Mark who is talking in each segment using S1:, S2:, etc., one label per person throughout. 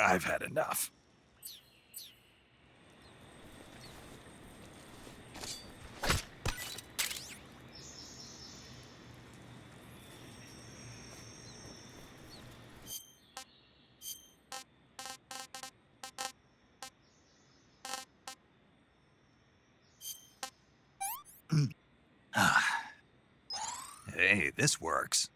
S1: I've had enough. Hey, this works.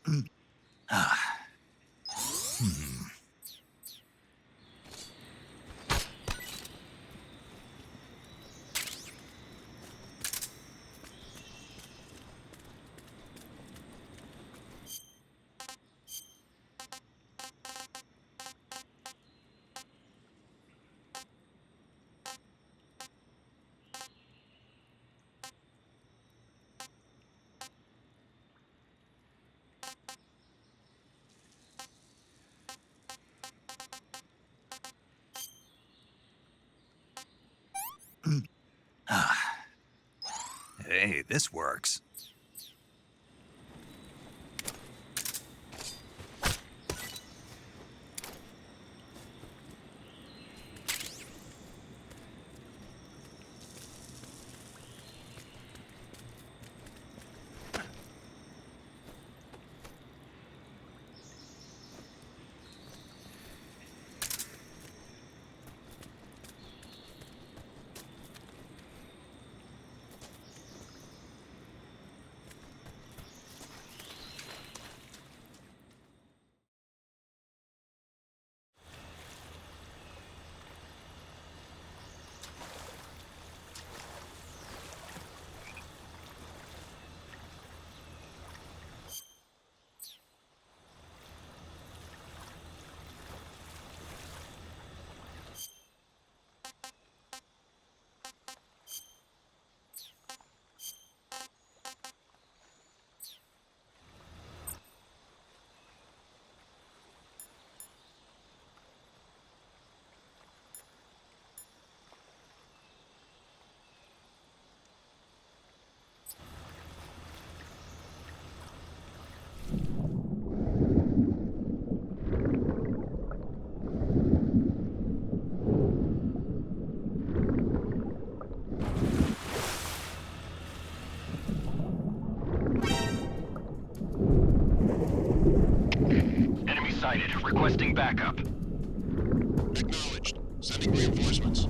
S1: Hmm. Hey, this works.
S2: sighted. Requesting backup.
S3: Acknowledged. Sending reinforcements.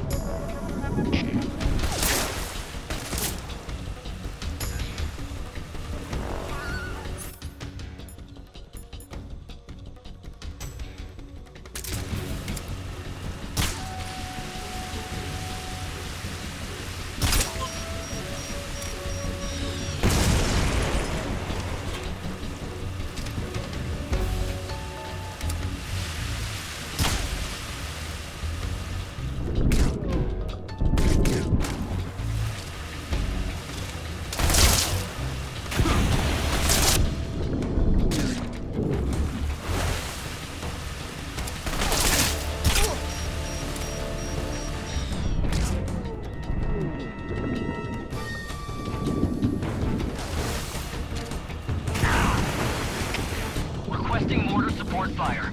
S2: Requesting mortar support fire.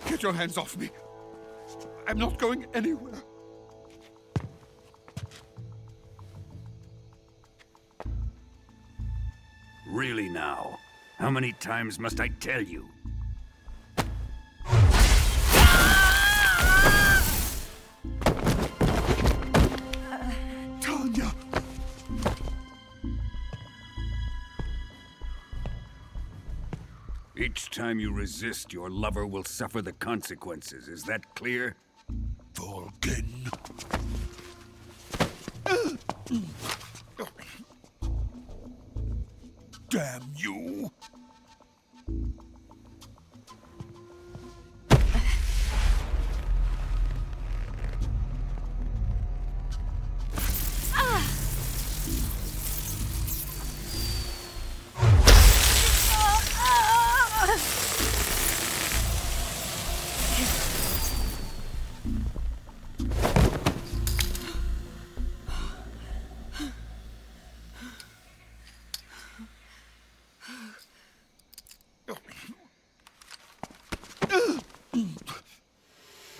S4: Get your hands off me. I'm not going anywhere.
S1: Really now? How many times must I tell you?
S4: Tanya!
S1: Each time you resist, your lover will suffer the consequences. Is that clear?
S4: Vulcan. Damn you!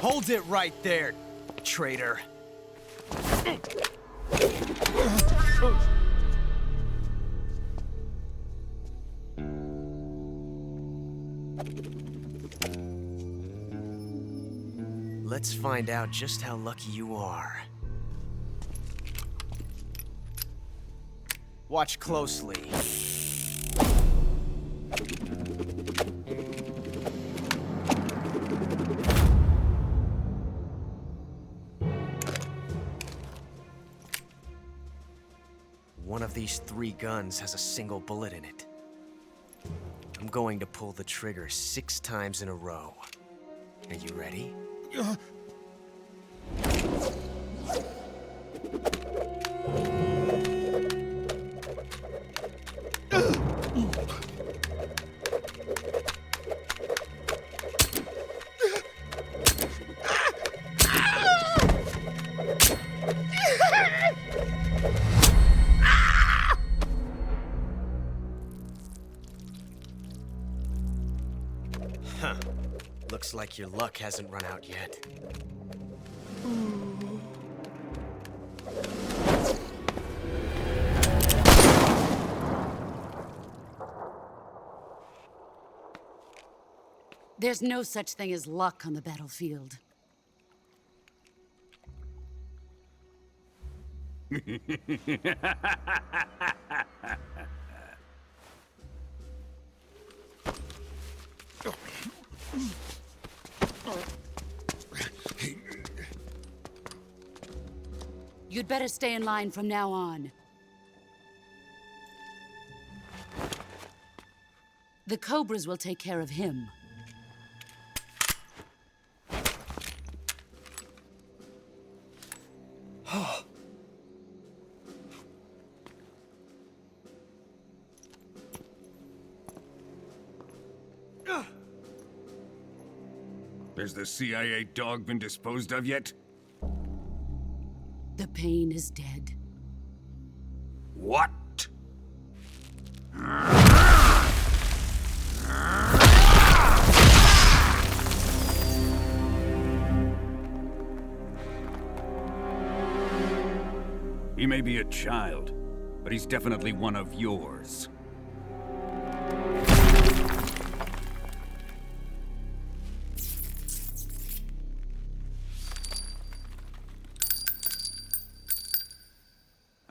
S5: Hold it right there, traitor. Let's find out just how lucky you are. Watch closely. One of these 3 guns has a single bullet in it. I'm going to pull the trigger 6 times in a row. Are you ready? Huh. Looks like your luck hasn't run out yet.
S6: There's no such thing as luck on the battlefield. You'd better stay in line from now on. The Cobras will take care of him.
S1: Has the CIA dog been disposed of yet?
S6: The pain is dead.
S1: What? He may be a child, but he's definitely one of yours.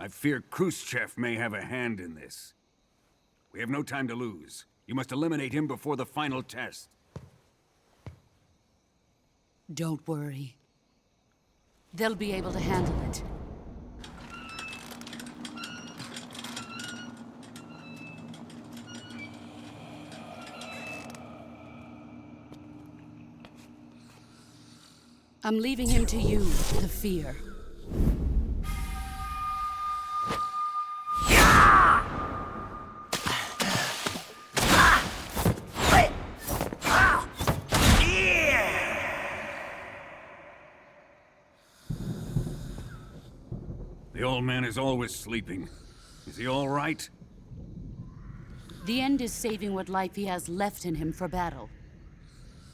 S1: I fear Khrushchev may have a hand in this. We have no time to lose. You must eliminate him before the final test.
S6: Don't worry. They'll be able to handle it. I'm leaving him to you, the fear.
S1: The old man is always sleeping. Is he all right?
S6: The end is saving what life he has left in him for battle.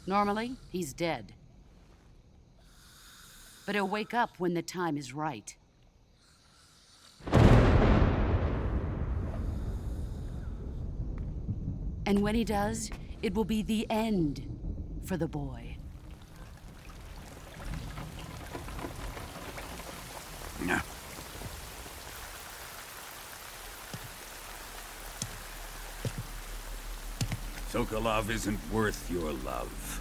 S6: Normally, he's dead. But he'll wake up when the time is right. And when he does, it will be the end for the boy.
S1: No. Sokolov isn't worth your love.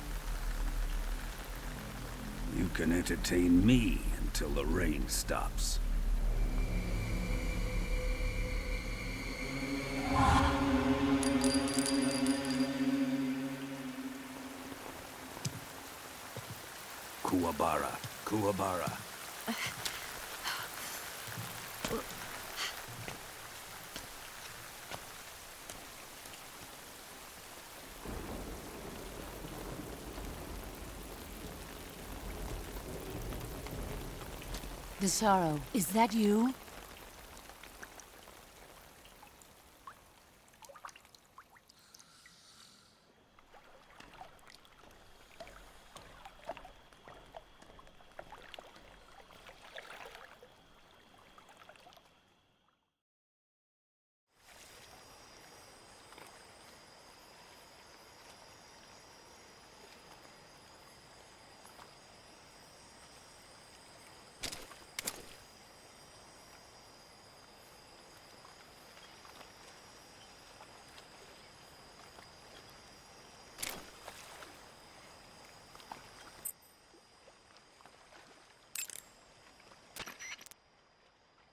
S1: You can entertain me until the rain stops. Kuwabara, Kuwabara.
S6: Desaro, is that you?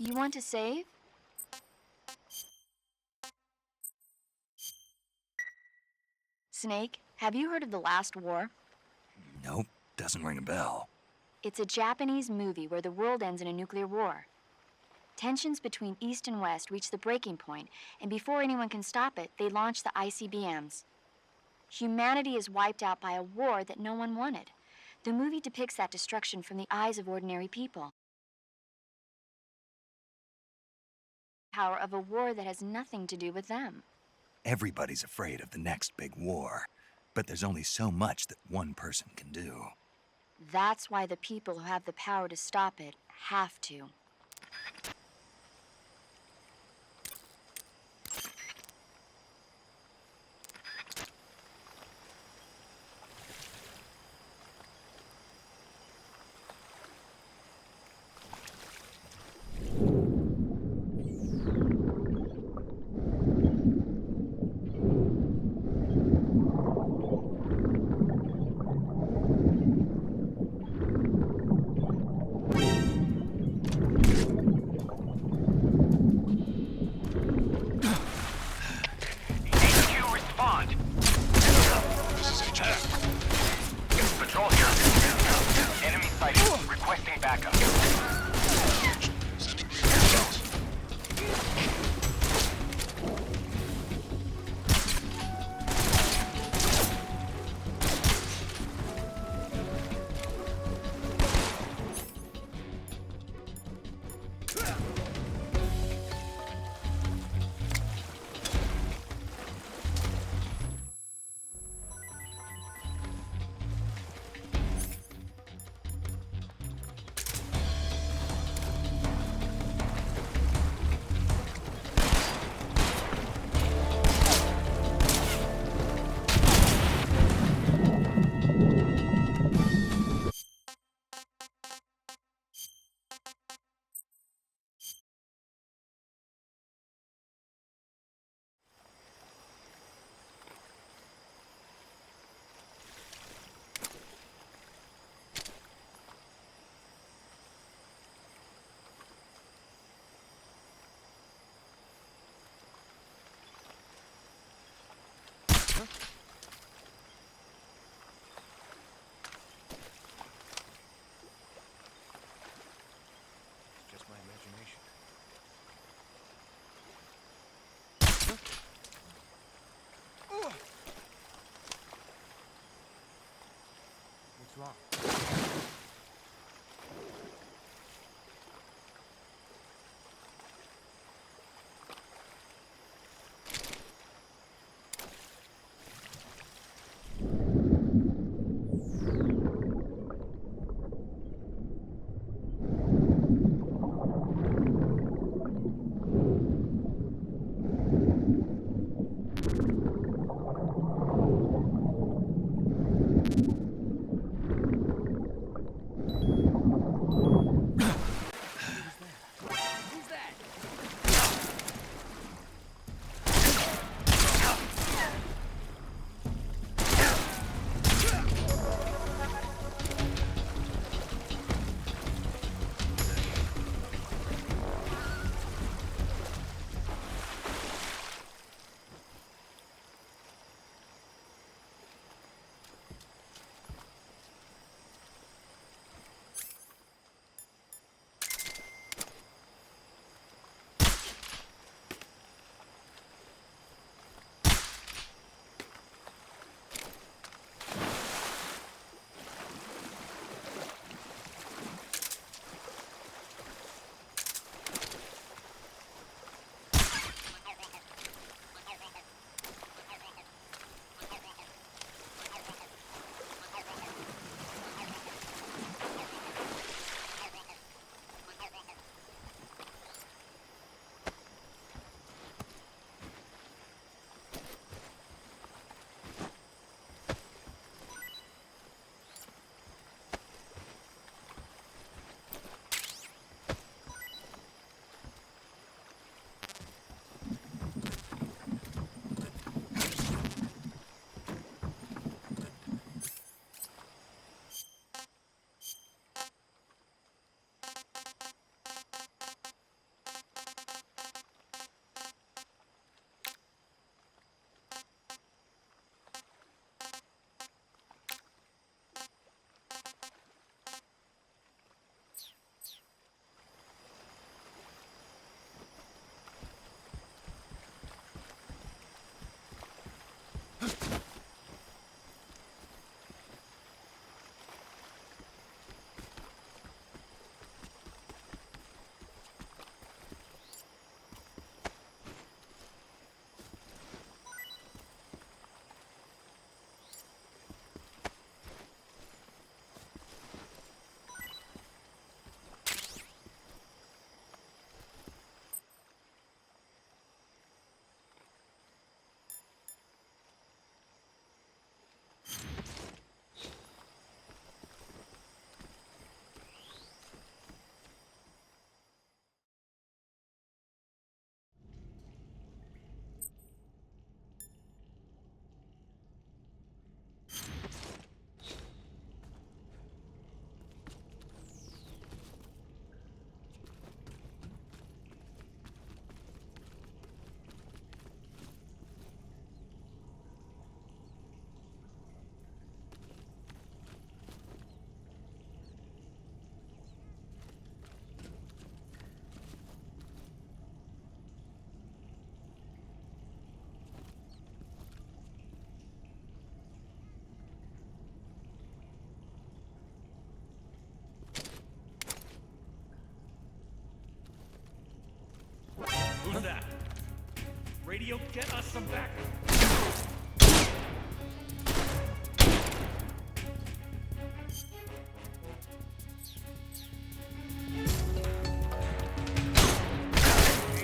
S7: You want to save? Snake, have you heard of The Last War?
S8: Nope, doesn't ring a bell.
S7: It's a Japanese movie where the world ends in a nuclear war. Tensions between East and West reach the breaking point, and before anyone can stop it, they launch the ICBMs. Humanity is wiped out by a war that no one wanted. The movie depicts that destruction from the eyes of ordinary people. Power of a war that has nothing to do with them.
S8: Everybody's afraid of the next big war, but there's only so much that one person can do.
S7: That's why the people who have the power to stop it have to.
S2: HQ, respond.
S3: This is HQ.
S2: Patrol here. Enemy sighted. Requesting backup.
S3: Sending reinforcements.
S5: Just my imagination. What's wrong?
S4: get us some backup.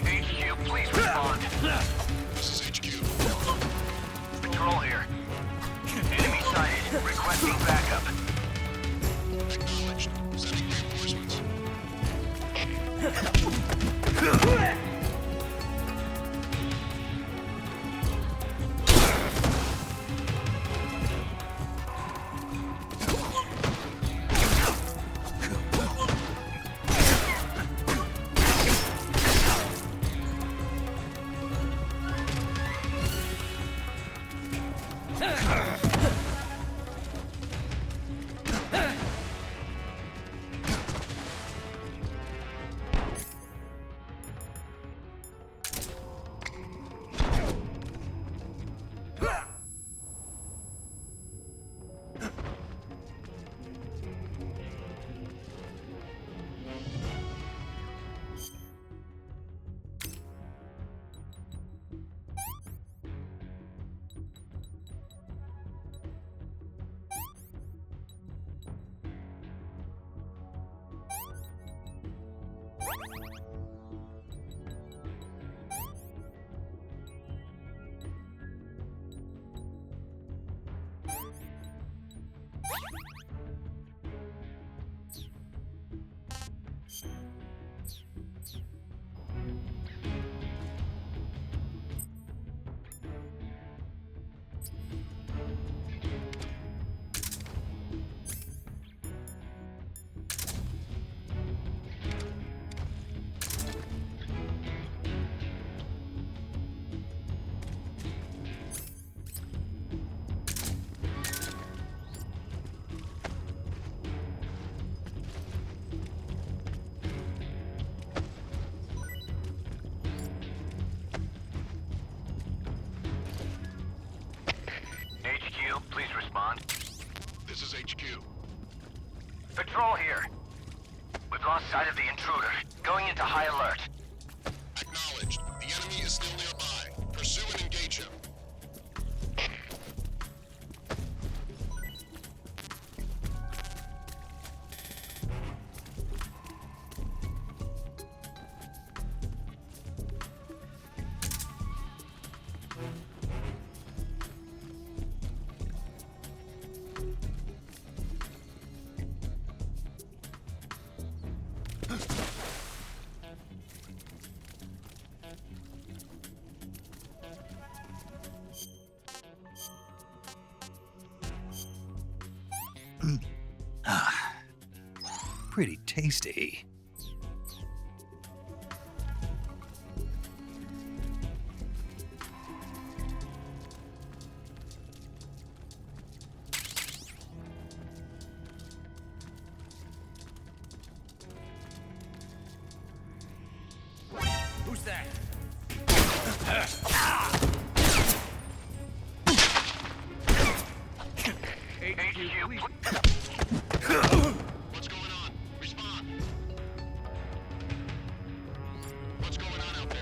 S2: HQ, please respond.
S3: This is HQ.
S2: Patrol here. Enemy sighted. Requesting backup.
S3: Acknowledged. Sending reinforcements.
S2: HQ, please respond.
S3: This is HQ.
S2: Patrol here. We've lost sight of the intruder. Going into high alert.
S3: Acknowledged. The enemy is still nearby. Pursue and engage him.
S8: Pretty tasty.
S5: Who's that?
S2: HQ,
S3: What's going on? Respond. What's going on out there?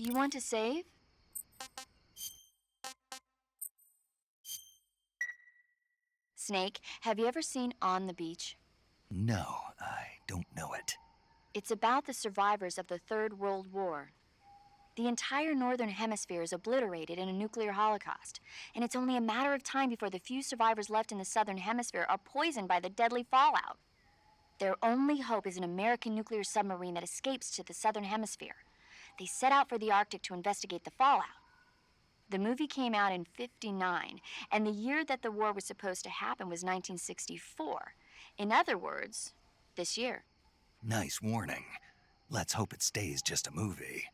S7: You want to save? Snake, have you ever seen On the Beach?
S8: No, I don't know it.
S7: It's about the survivors of the Third World War. The entire Northern Hemisphere is obliterated in a nuclear holocaust, and it's only a matter of time before the few survivors left in the Southern Hemisphere are poisoned by the deadly fallout. Their only hope is an American nuclear submarine that escapes to the Southern Hemisphere. They set out for the Arctic to investigate the fallout. The movie came out in '59, and the year that the war was supposed to happen was 1964. In other words, this year.
S8: Nice warning. Let's hope it stays just a movie.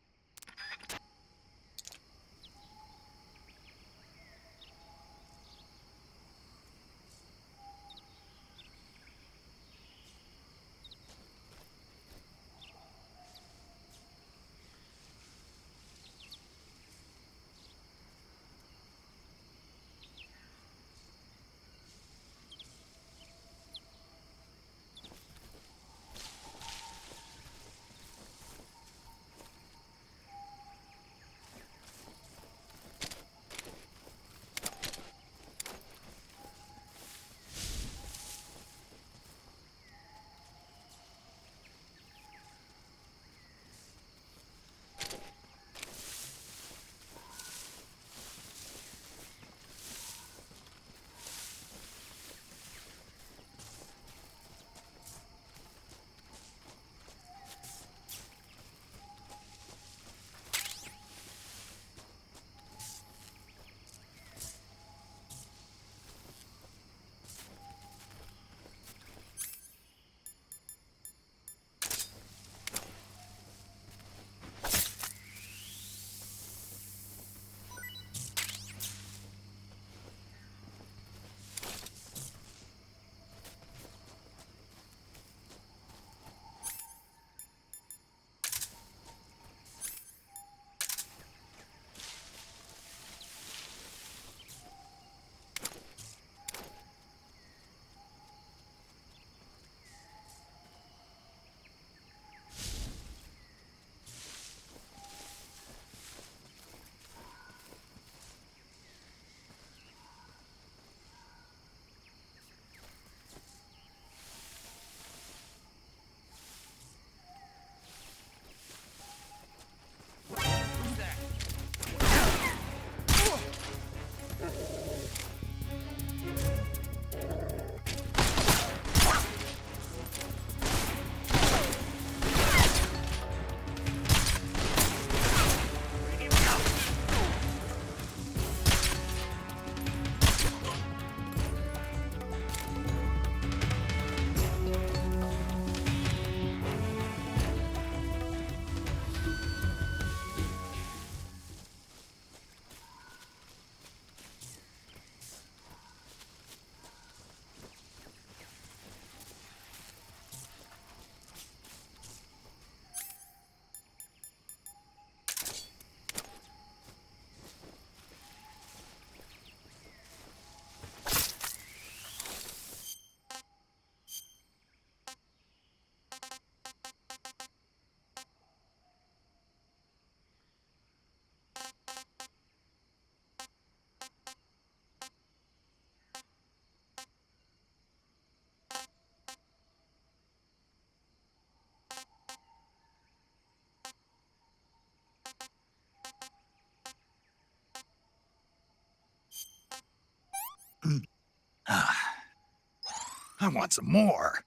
S8: I want some more.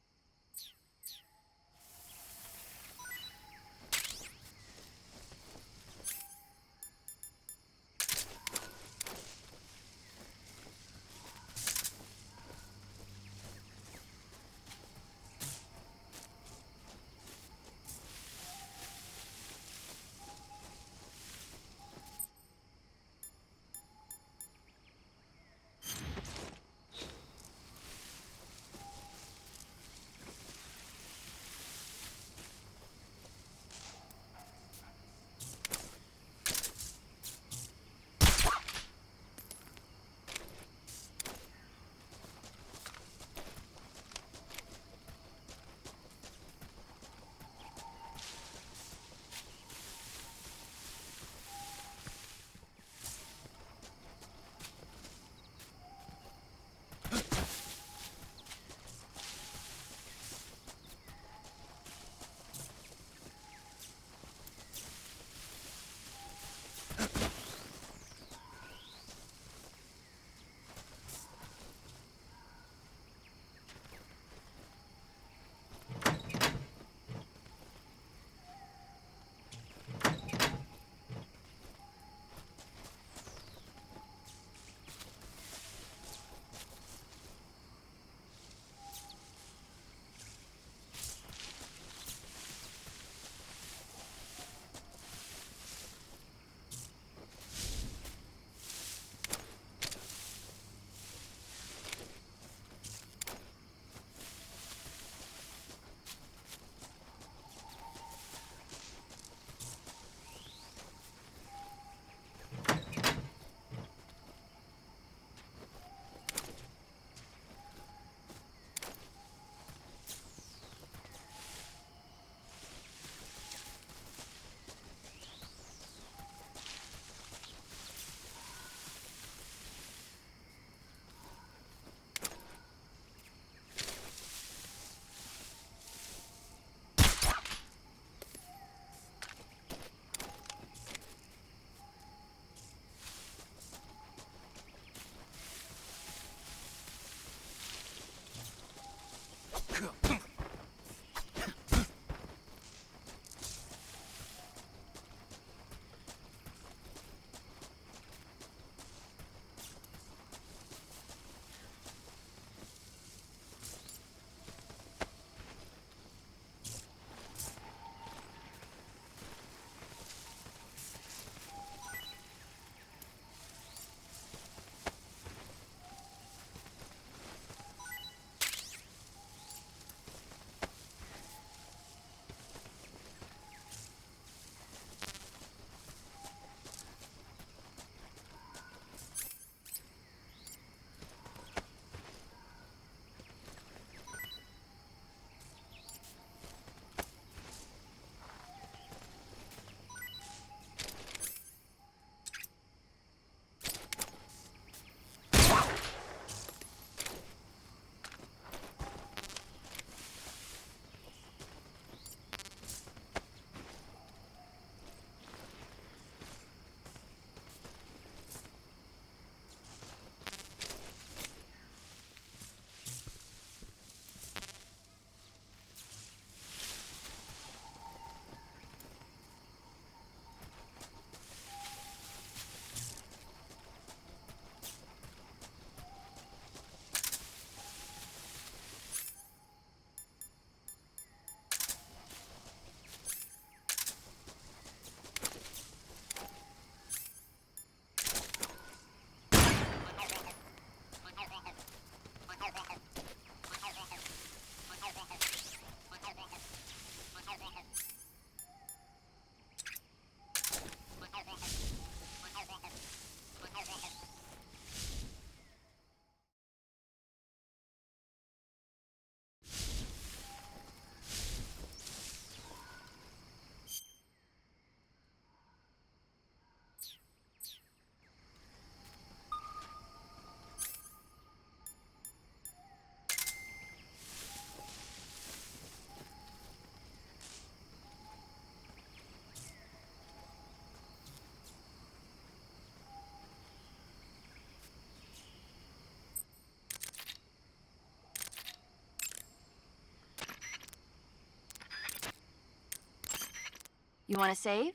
S7: You want to save?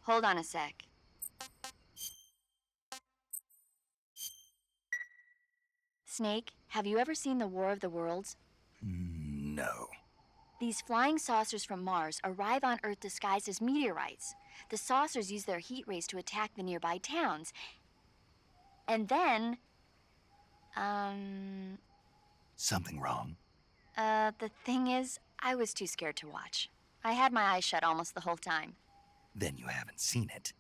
S7: Hold on a sec. Snake, have you ever seen the War of the Worlds?
S8: No.
S7: These flying saucers from Mars arrive on Earth disguised as meteorites. The saucers use their heat rays to attack the nearby towns. And then,
S8: Something wrong?
S7: the thing is, I was too scared to watch. I had my eyes shut almost the whole time.
S8: Then you haven't seen it.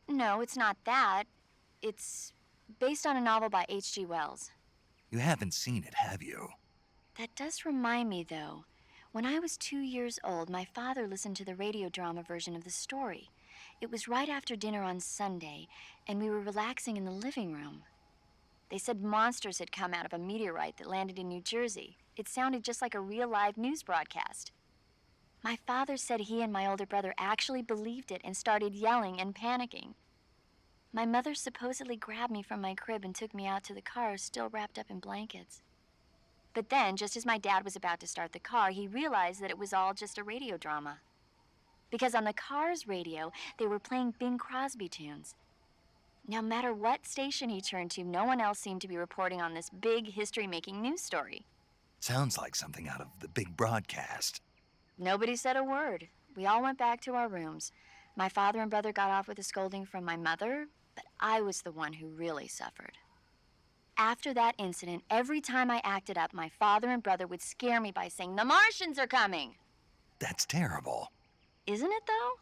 S7: No, it's not that. It's based on a novel by H.G. Wells.
S8: You haven't seen it, have you?
S7: That does remind me, though. When I was 2 years old, my father listened to the radio drama version of the story. It was right after dinner on Sunday, and we were relaxing in the living room. They said monsters had come out of a meteorite that landed in New Jersey. It sounded just like a real live news broadcast. My father said he and my older brother actually believed it and started yelling and panicking. My mother supposedly grabbed me from my crib and took me out to the car, still wrapped up in blankets. But then, just as my dad was about to start the car, he realized that it was all just a radio drama. Because on the car's radio, they were playing Bing Crosby tunes. No matter what station he turned to, no one else seemed to be reporting on this big history-making news story.
S8: Sounds like something out of the big broadcast.
S7: Nobody said a word. We all went back to our rooms. My father and brother got off with a scolding from my mother, but I was the one who really suffered. After that incident, every time I acted up, my father and brother would scare me by saying, "The Martians are coming!"
S8: That's terrible.
S7: Isn't it, though?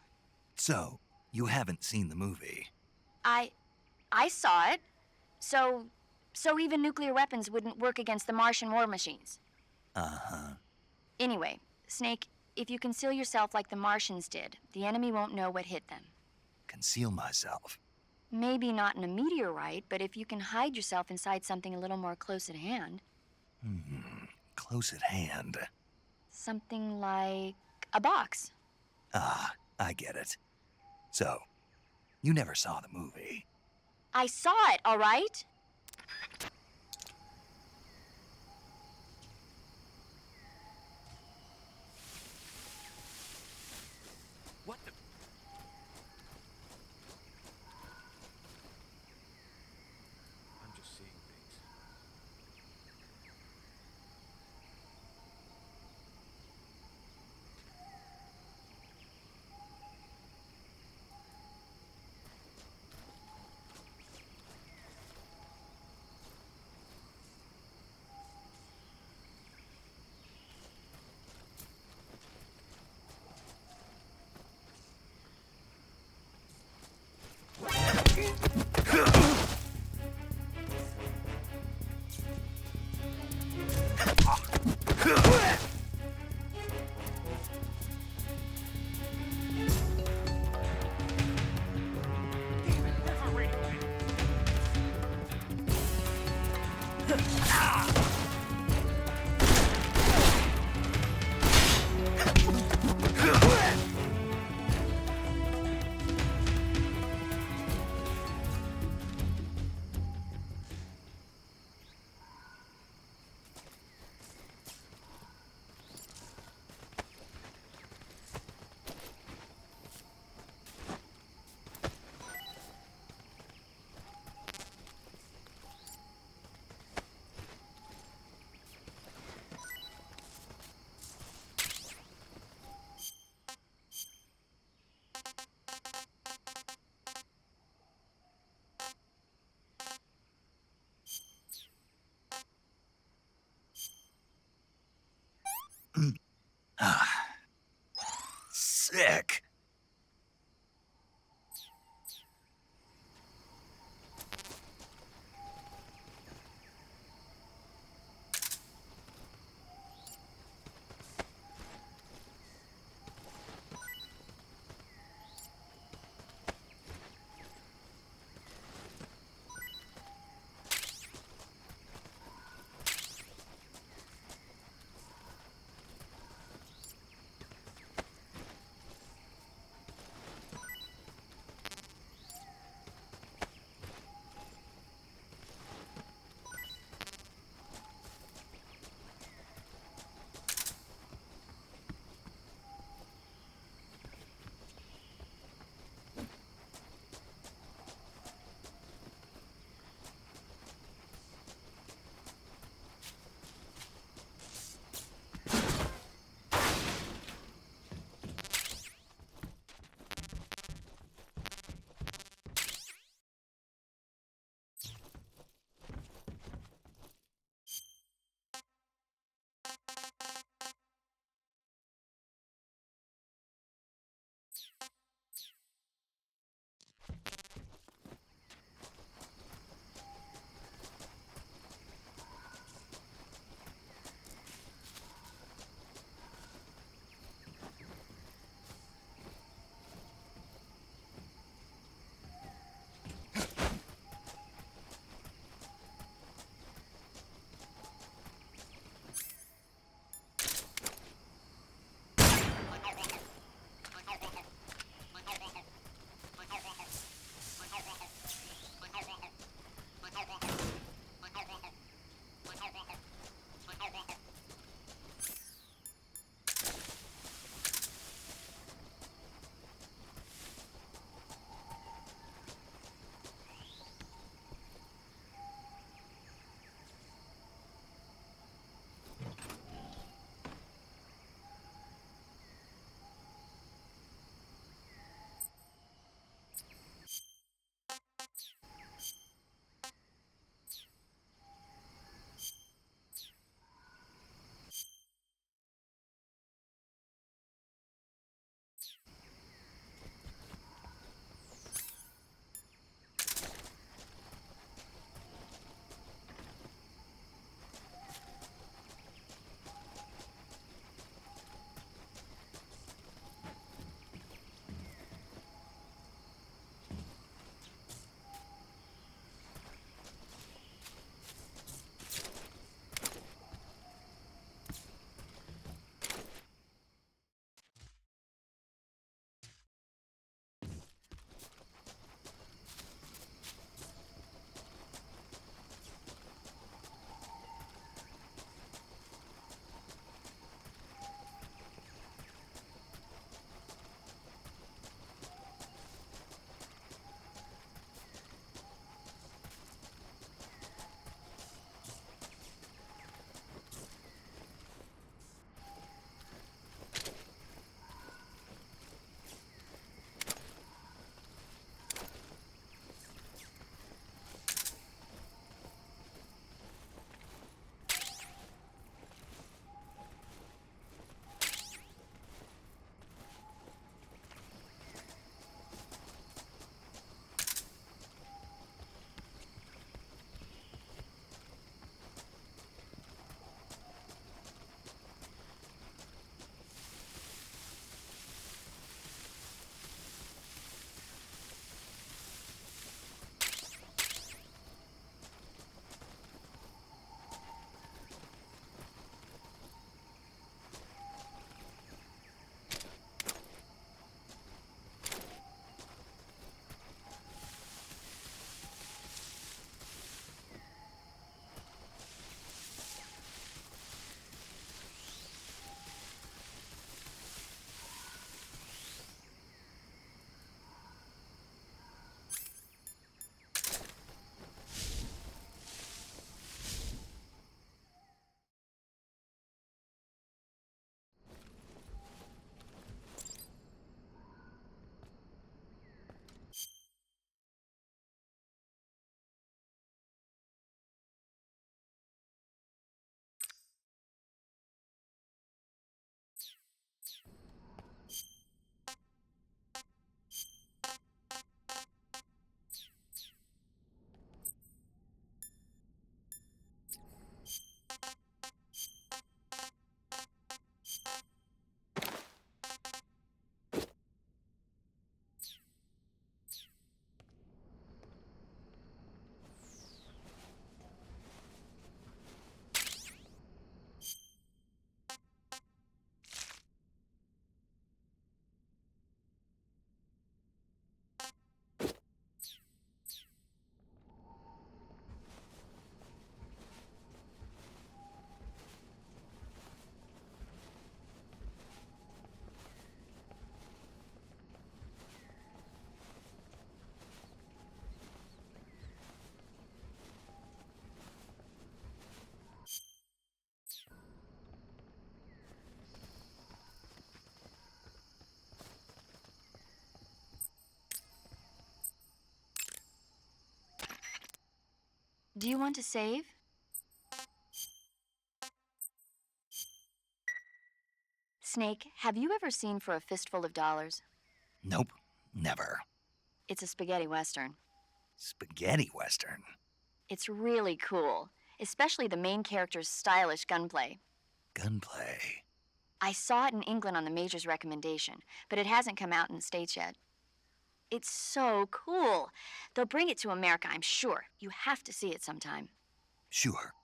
S8: So, you haven't seen the movie?
S7: I saw it. So even nuclear weapons wouldn't work against the Martian war machines.
S8: Uh-huh.
S7: Anyway, Snake, if you conceal yourself like the Martians did, the enemy won't know what hit them.
S8: Conceal myself.
S7: Maybe not in a meteorite, but if you can hide yourself inside something a little more close at hand.
S8: Close at hand.
S7: Something like a box.
S8: Ah, I get it. So, you never saw the movie.
S7: I saw it, all right?
S5: What the? I'm just seeing things.
S8: Sick.
S7: Do you want to save? Snake, have you ever seen For a Fistful of Dollars?
S8: Nope, never.
S7: It's a spaghetti western.
S8: Spaghetti Western.
S7: It's really cool, especially the main character's stylish gunplay.
S8: Gunplay.
S7: I saw it in England on the Major's recommendation, but it hasn't come out in the States yet. It's so cool. They'll bring it to America, I'm sure. You have to see it sometime.
S8: Sure.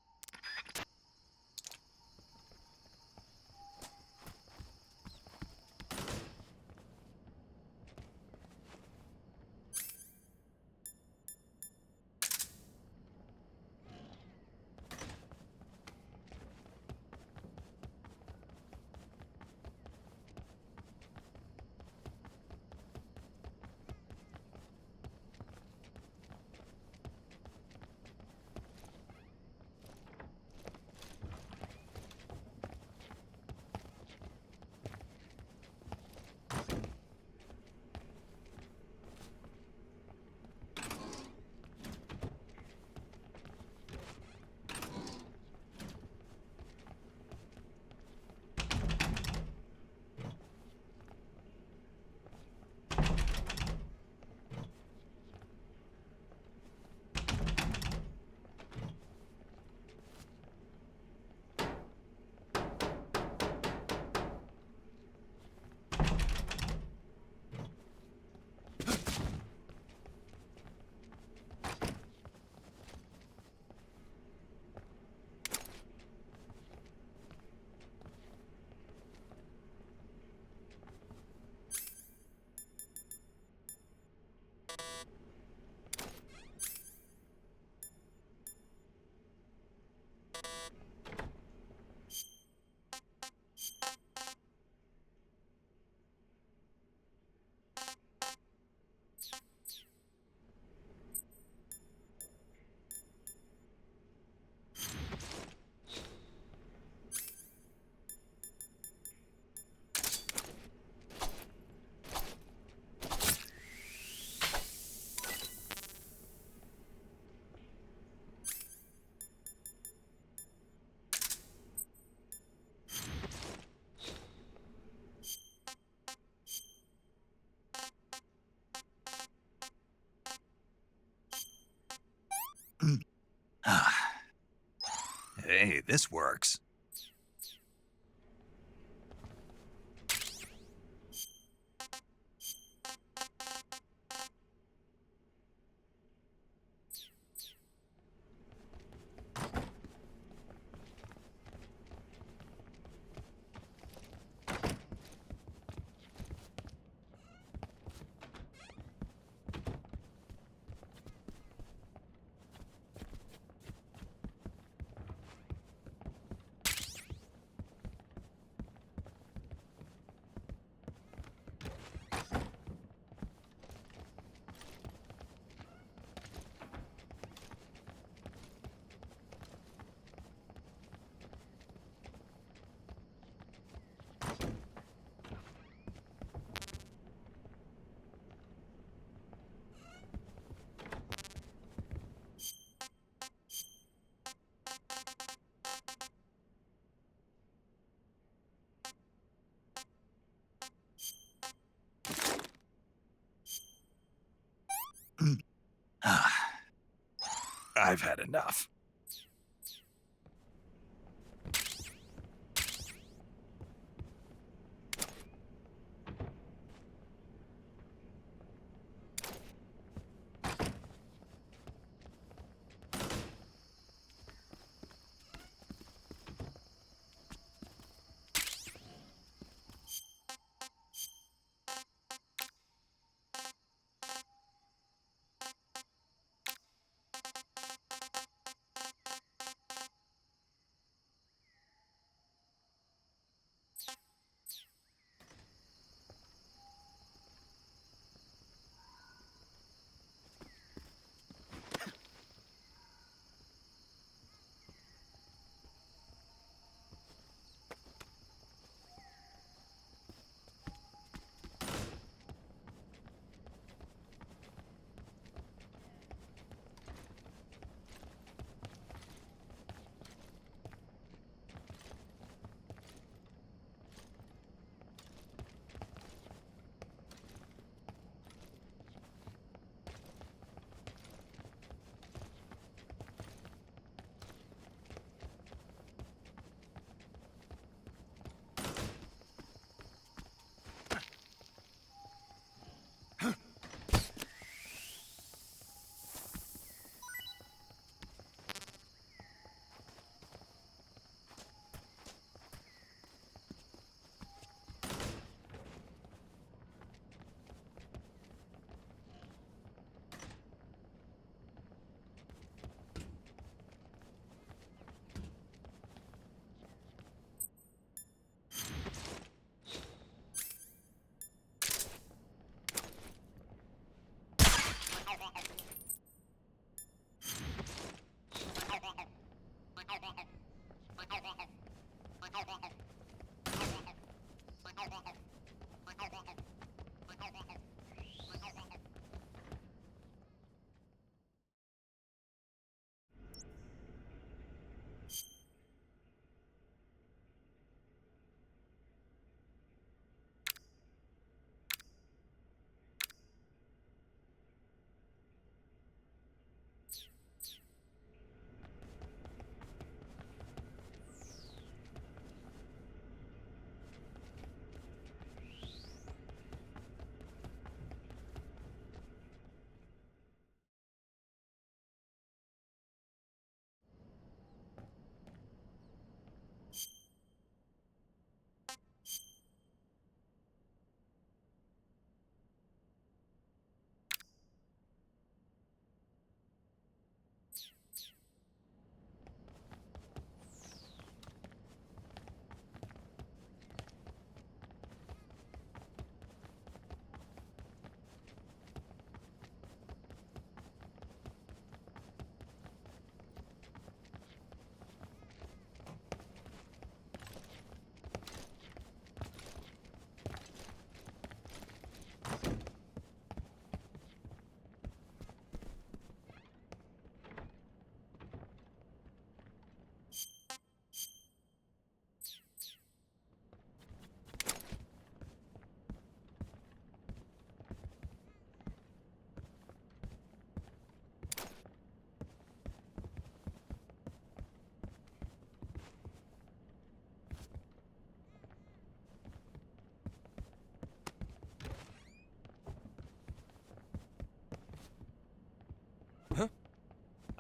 S8: Hey, this works. I've had enough.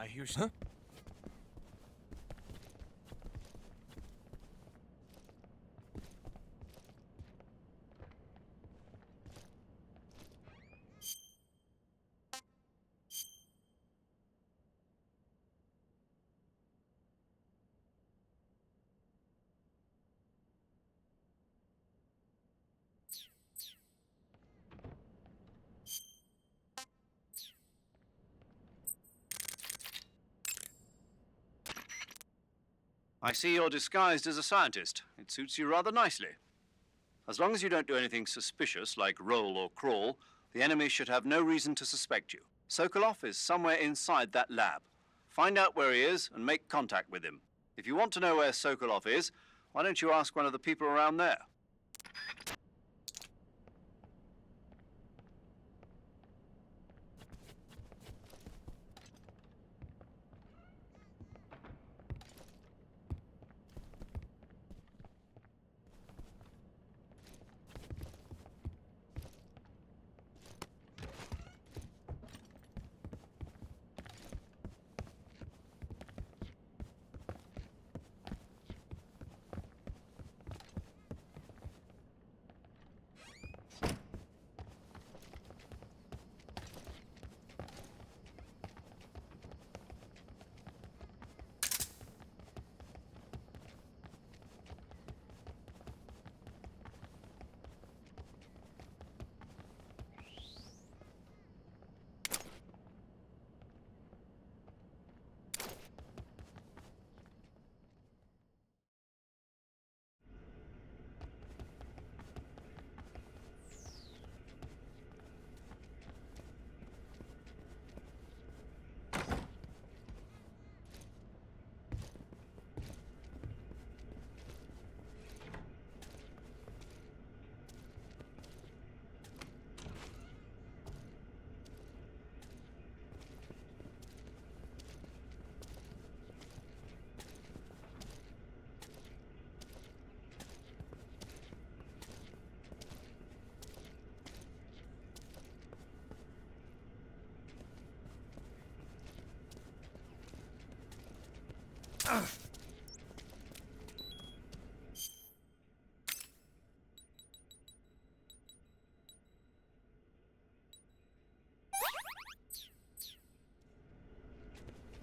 S5: I hear some.
S9: I see you're disguised as a scientist. It suits you rather nicely. As long as you don't do anything suspicious, like roll or crawl, the enemy should have no reason to suspect you. Sokolov is somewhere inside that lab. Find out where he is and make contact with him. If you want to know where Sokolov is, why don't you ask one of the people around there?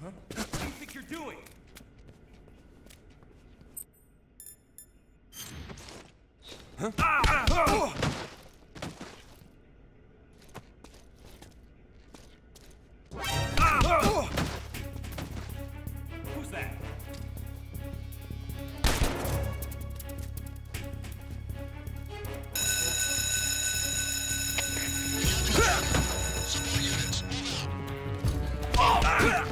S5: What do you think you're doing? Who's that?
S3: Support units, move out.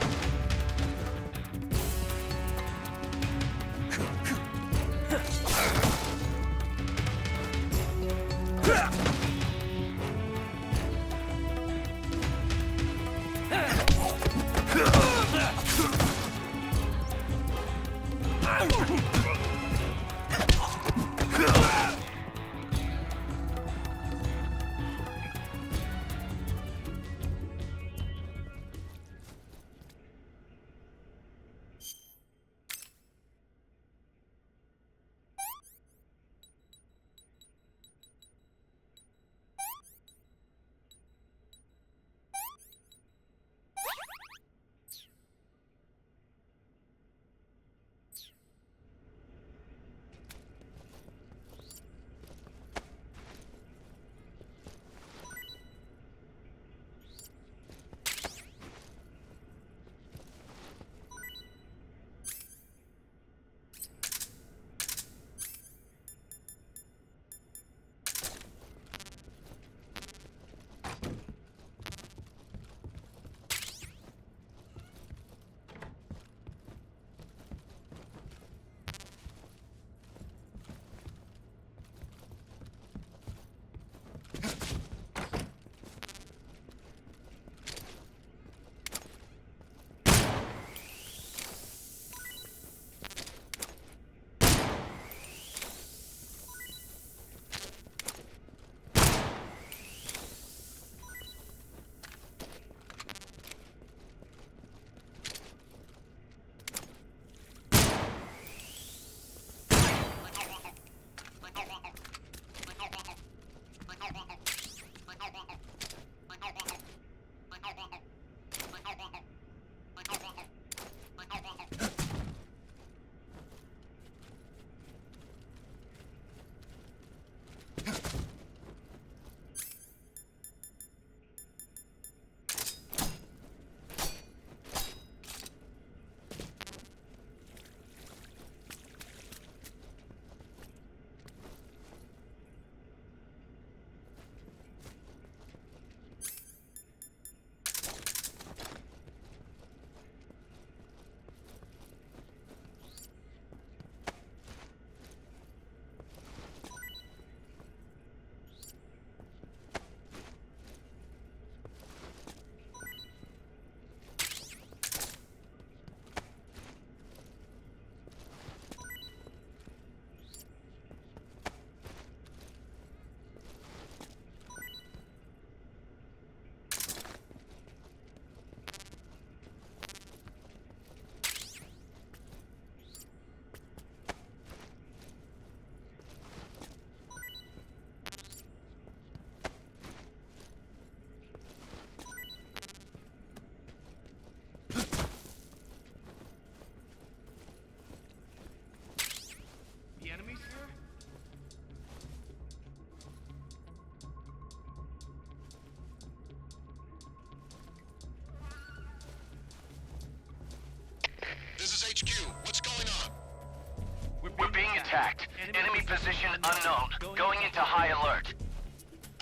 S2: attacked. Enemy position unknown. Going into high alert.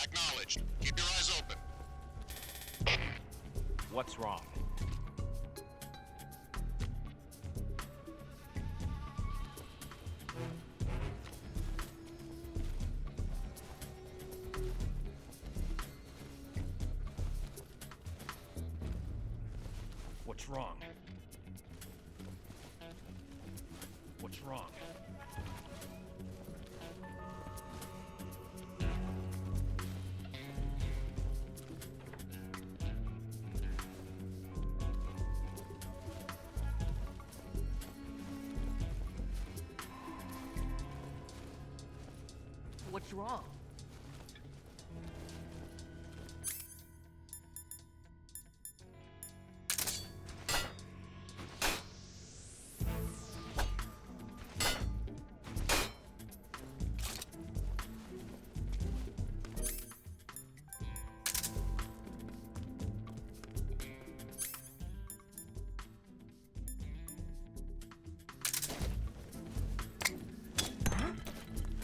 S3: Acknowledged. Keep your eyes open.
S10: What's wrong? What's wrong? What's wrong? What's wrong?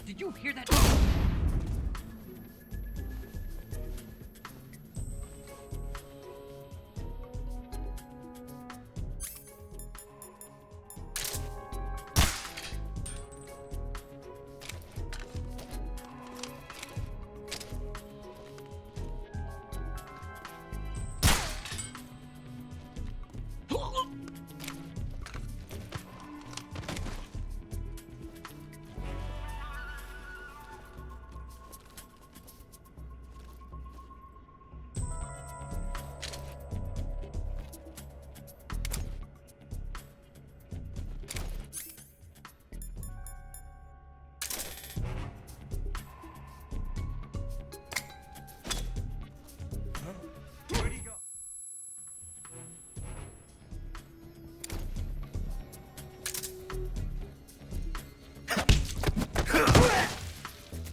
S10: Did you hear that? Where'd he go?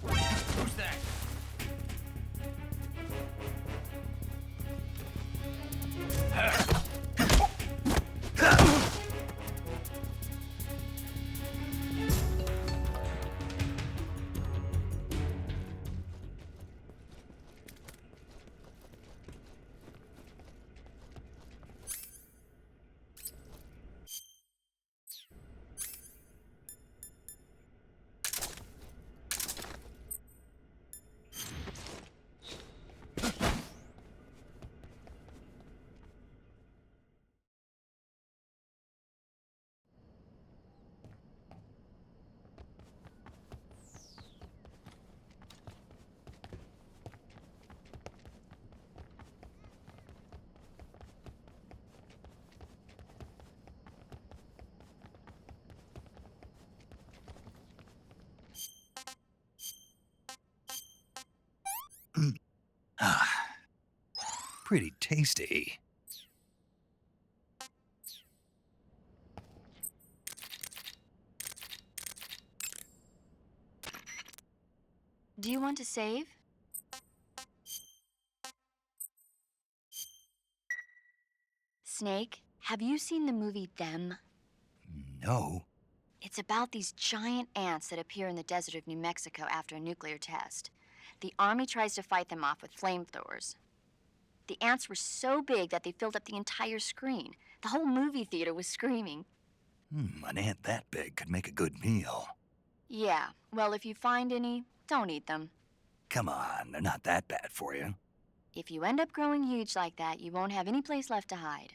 S10: Who's that?
S8: Pretty tasty.
S7: Do you want to save? Snake, have you seen the movie Them?
S8: No.
S7: It's about these giant ants that appear in the desert of New Mexico after a nuclear test. The army tries to fight them off with flamethrowers. The ants were so big that they filled up the entire screen. The whole movie theater was screaming.
S8: An ant that big could make a good meal.
S7: Yeah, well, if you find any, don't eat them.
S8: Come on, they're not that bad for you.
S7: If you end up growing huge like that, you won't have any place left to hide.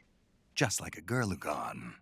S8: Just like a Gurlugon.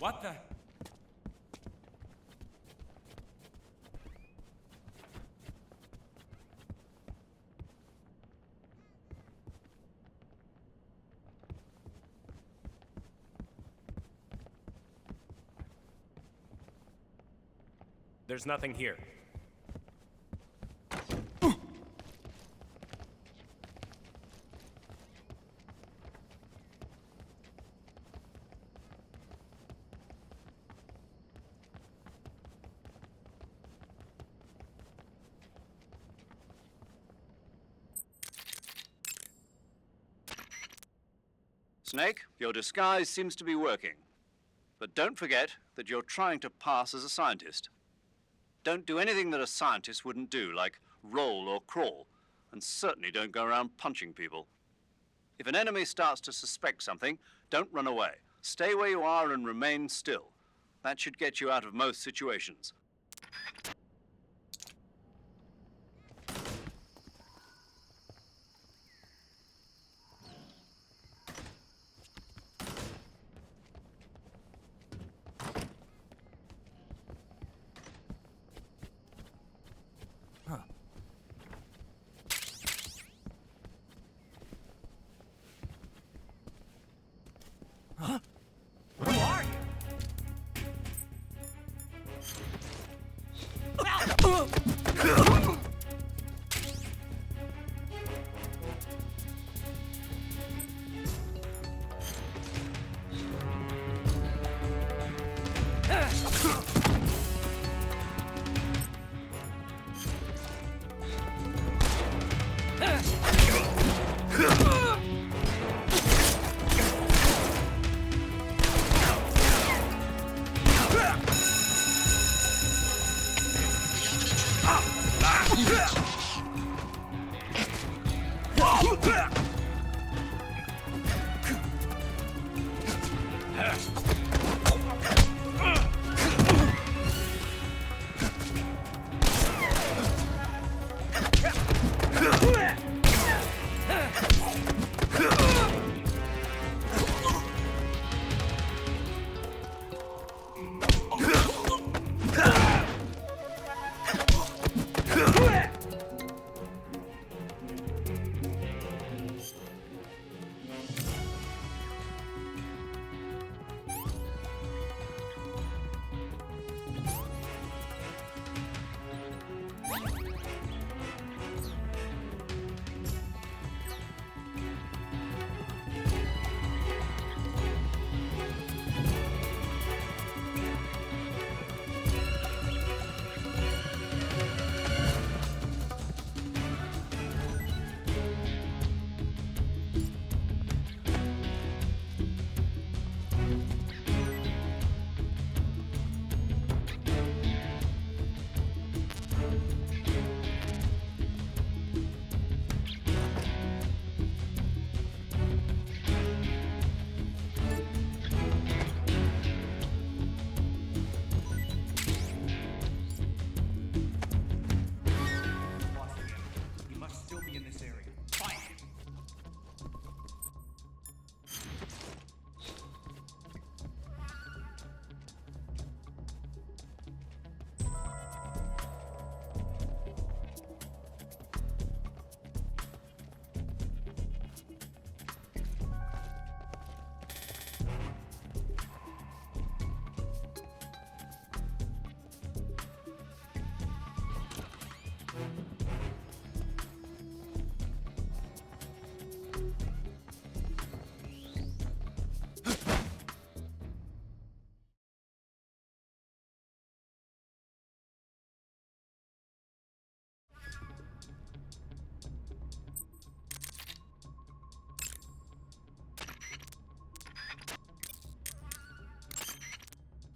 S10: What the?
S5: There's nothing here.
S9: Snake, your disguise seems to be working. But don't forget that you're trying to pass as a scientist. Don't do anything that a scientist wouldn't do, like roll or crawl, and certainly don't go around punching people. If an enemy starts to suspect something, don't run away. Stay where you are and remain still. That should get you out of most situations.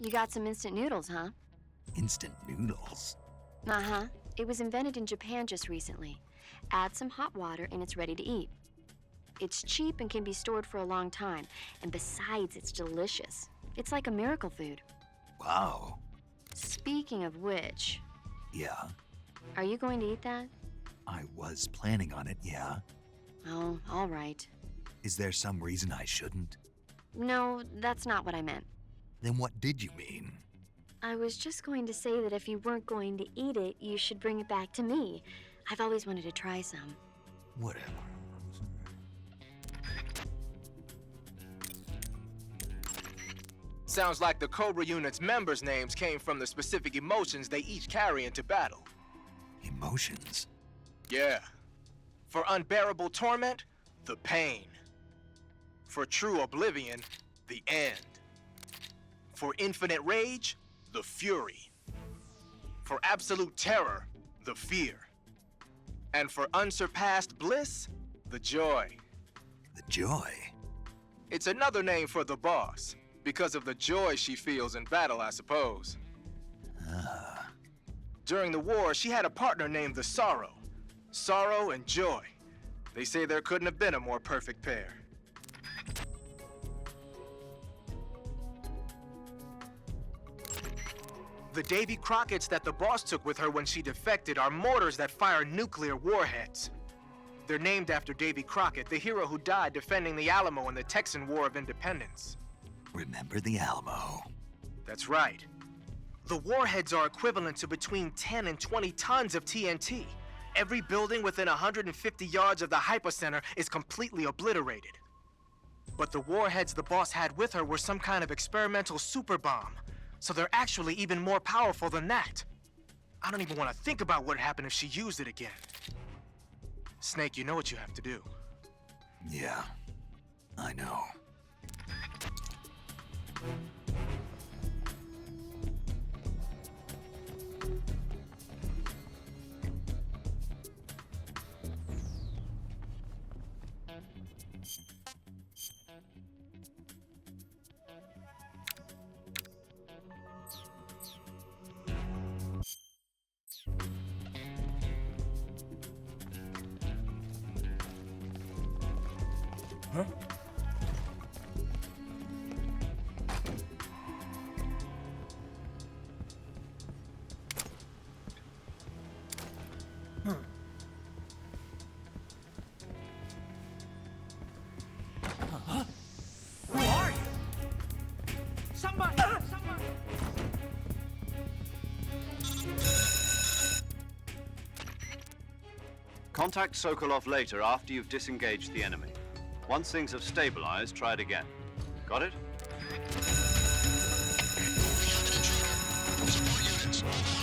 S7: You got some instant noodles, huh?
S8: Instant noodles.
S7: Uh-huh. It was invented in Japan just recently. Add some hot water and it's ready to eat. It's cheap and can be stored for a long time. And besides, it's delicious. It's like a miracle food.
S8: Wow.
S7: Speaking of which,
S8: Yeah,
S7: are you going to eat that?
S8: I was planning on it, yeah.
S7: Oh, all right.
S8: Is there some reason I shouldn't?
S7: No, that's not what I meant.
S8: Then what did you mean?
S7: I was just going to say that if you weren't going to eat it, you should bring it back to me. I've always wanted to try some.
S8: Whatever.
S11: Sounds like the Cobra Unit's members' names came from the specific emotions they each carry into battle.
S8: Emotions?
S11: Yeah. For unbearable torment, the pain. For true oblivion, the end. For infinite rage, the fury. For absolute terror, the fear. And for unsurpassed bliss, the joy.
S8: The joy?
S11: It's another name for the boss, because of the joy she feels in battle, I suppose. During the war, she had a partner named the Sorrow. Sorrow and joy. They say there couldn't have been a more perfect pair. The Davy Crockett's that the boss took with her when she defected are mortars that fire nuclear warheads. They're named after Davy Crockett, the hero who died defending the Alamo in the Texan War of Independence.
S8: Remember the Alamo.
S11: That's right. The warheads are equivalent to between 10 and 20 tons of TNT. Every building within 150 yards of the hypocenter is completely obliterated. But the warheads the boss had with her were some kind of experimental super bomb, so they're actually even more powerful than that. I don't even want to think about what happened if she used it again. Snake, you know what you have to do.
S8: Yeah, I know.
S10: Huh? Who are you? Somebody! Somebody!
S9: Contact Sokolov later after you've disengaged the enemy. Once things have stabilized, try it again. Got it?
S3: Support units, move out.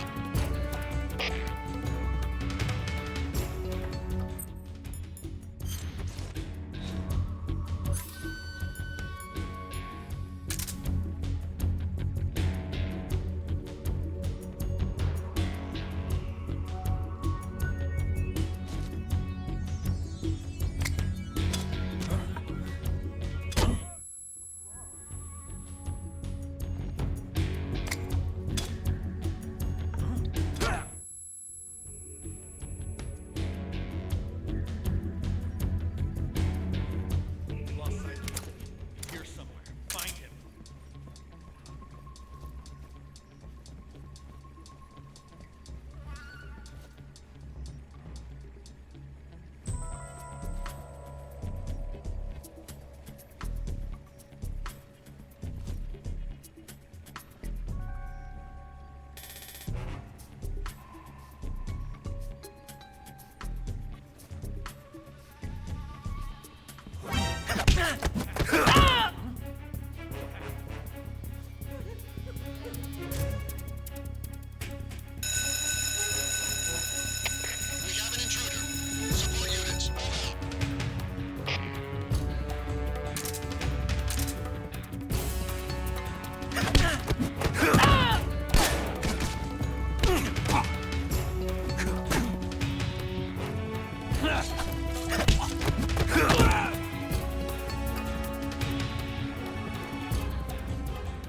S4: Lost sight of him. Here somewhere. Find him.
S3: We have an intruder. Support units, move out.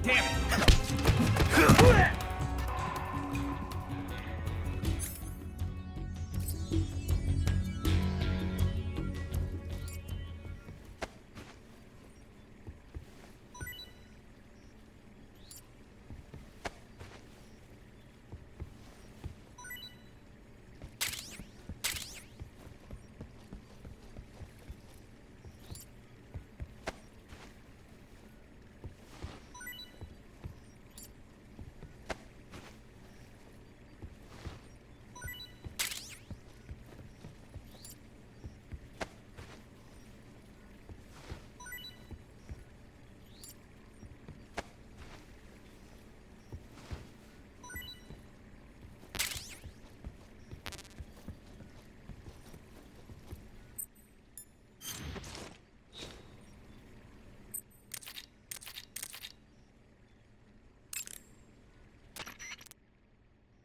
S10: Damn it!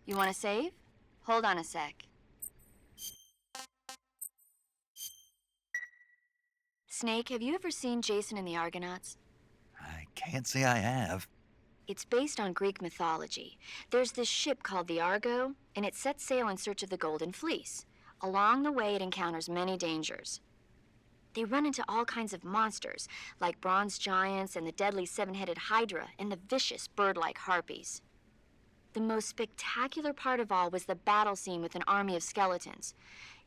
S7: You want to save? Hold on a sec. Snake, have you ever seen Jason and the Argonauts?
S8: I can't say I have.
S7: It's based on Greek mythology. There's this ship called the Argo, and it sets sail in search of the Golden Fleece. Along the way, it encounters many dangers. They run into all kinds of monsters, like bronze giants and the deadly seven-headed Hydra and the vicious bird-like harpies. The most spectacular part of all was the battle scene with an army of skeletons.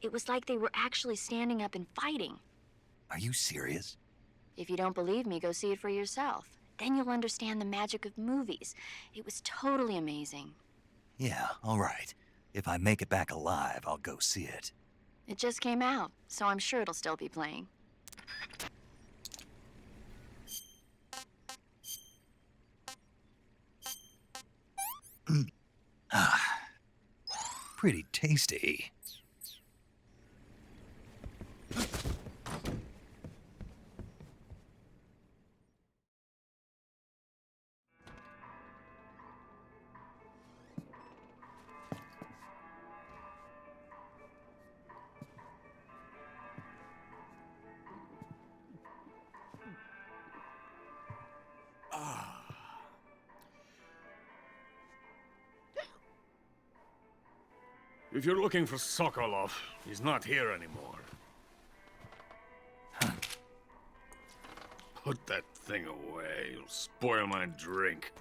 S7: It was like they were actually standing up and fighting.
S8: Are you serious?
S7: If you don't believe me, go see it for yourself. Then you'll understand the magic of movies. It was totally amazing.
S8: Yeah, all right. If I make it back alive, I'll go see it.
S7: It just came out, so I'm sure it'll still be playing.
S8: Pretty tasty.
S1: If you're looking for Sokolov, he's not here anymore. Put that thing away. You'll spoil my drink.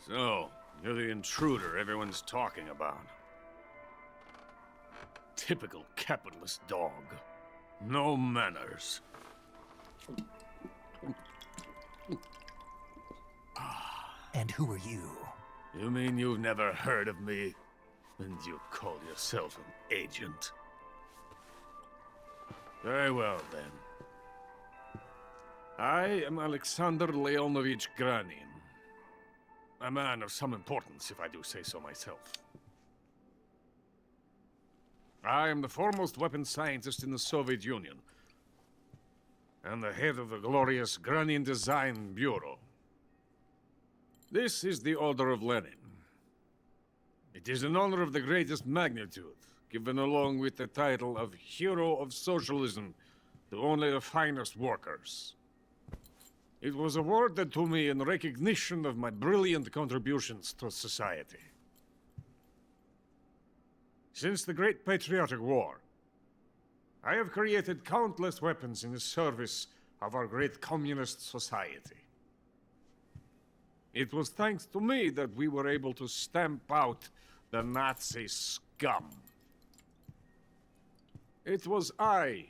S1: So, you're the intruder everyone's talking about. Typical capitalist dog. No manners.
S8: And who are you?
S1: You mean you've never heard of me? And you call yourself an agent? Very well, then. I am Alexander Leonovich Granin. A man of some importance, if I do say so myself. I am the foremost weapons scientist in the Soviet Union, and the head of the glorious Granin Design Bureau. This is the Order of Lenin. It is an honor of the greatest magnitude, given along with the title of Hero of Socialism to only the finest workers. It was awarded to me in recognition of my brilliant contributions to society. Since the Great Patriotic War, I have created countless weapons in the service of our great communist society. It was thanks to me that we were able to stamp out the Nazi scum. It was I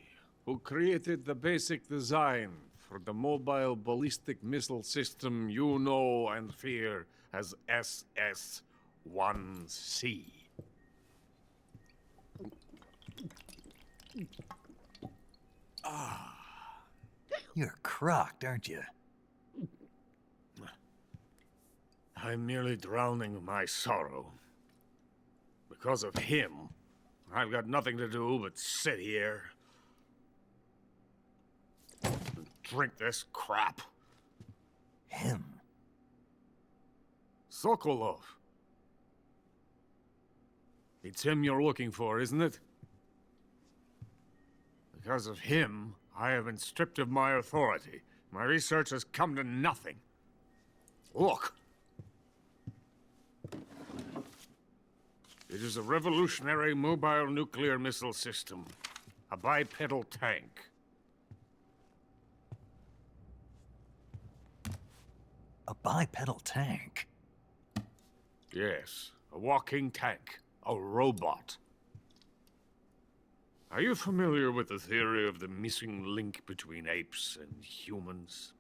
S1: who created the basic design for the mobile ballistic missile system you know and fear as SS-1C.
S8: You're crocked, aren't you?
S1: I'm merely drowning my sorrow. Because of him, I've got nothing to do but sit here and drink this crap.
S8: Him?
S1: Sokolov. It's him you're looking for, isn't it? Because of him, I have been stripped of my authority. My research has come to nothing. Look. It is a revolutionary mobile nuclear missile system. A bipedal tank.
S8: A bipedal tank?
S1: Yes, a walking tank. A robot. Are you familiar with the theory of the missing link between apes and humans?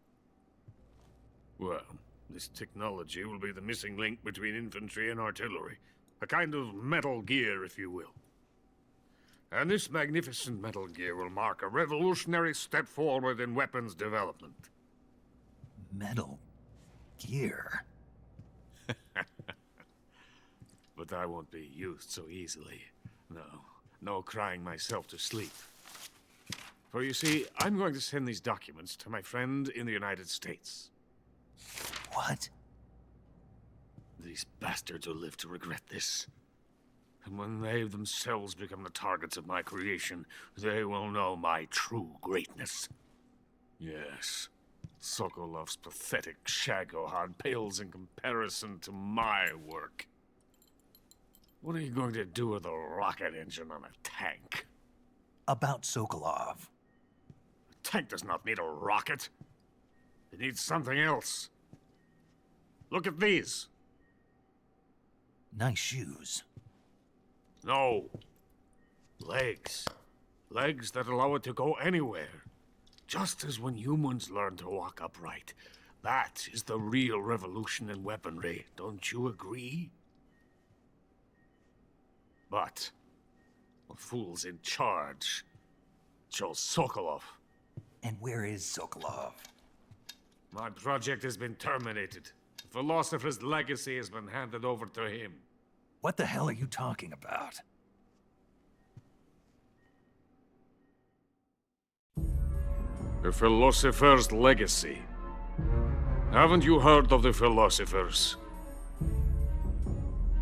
S1: Well, this technology will be the missing link between infantry and artillery. A kind of Metal Gear, if you will. And this magnificent Metal Gear will mark a revolutionary step forward in weapons development.
S8: Metal Gear?
S1: But I won't be used so easily. No crying myself to sleep. For you see, I'm going to send these documents to my friend in the United States.
S8: What?
S1: These bastards will live to regret this. And when they themselves become the targets of my creation, they will know my true greatness. Yes, Sokolov's pathetic Shagohod pales in comparison to my work. What are you going to do with a rocket engine on a tank?
S8: About Sokolov.
S1: A tank does not need a rocket. It needs something else. Look at these.
S8: Nice shoes.
S1: No. Legs. Legs that allow it to go anywhere. Just as when humans learn to walk upright. That is the real revolution in weaponry. Don't you agree? But the fool's in charge. Joe Sokolov.
S8: And where is Sokolov?
S1: My project has been terminated. The philosopher's legacy has been handed over to him.
S8: What the hell are you talking about?
S1: The philosopher's legacy. Haven't you heard of the philosophers?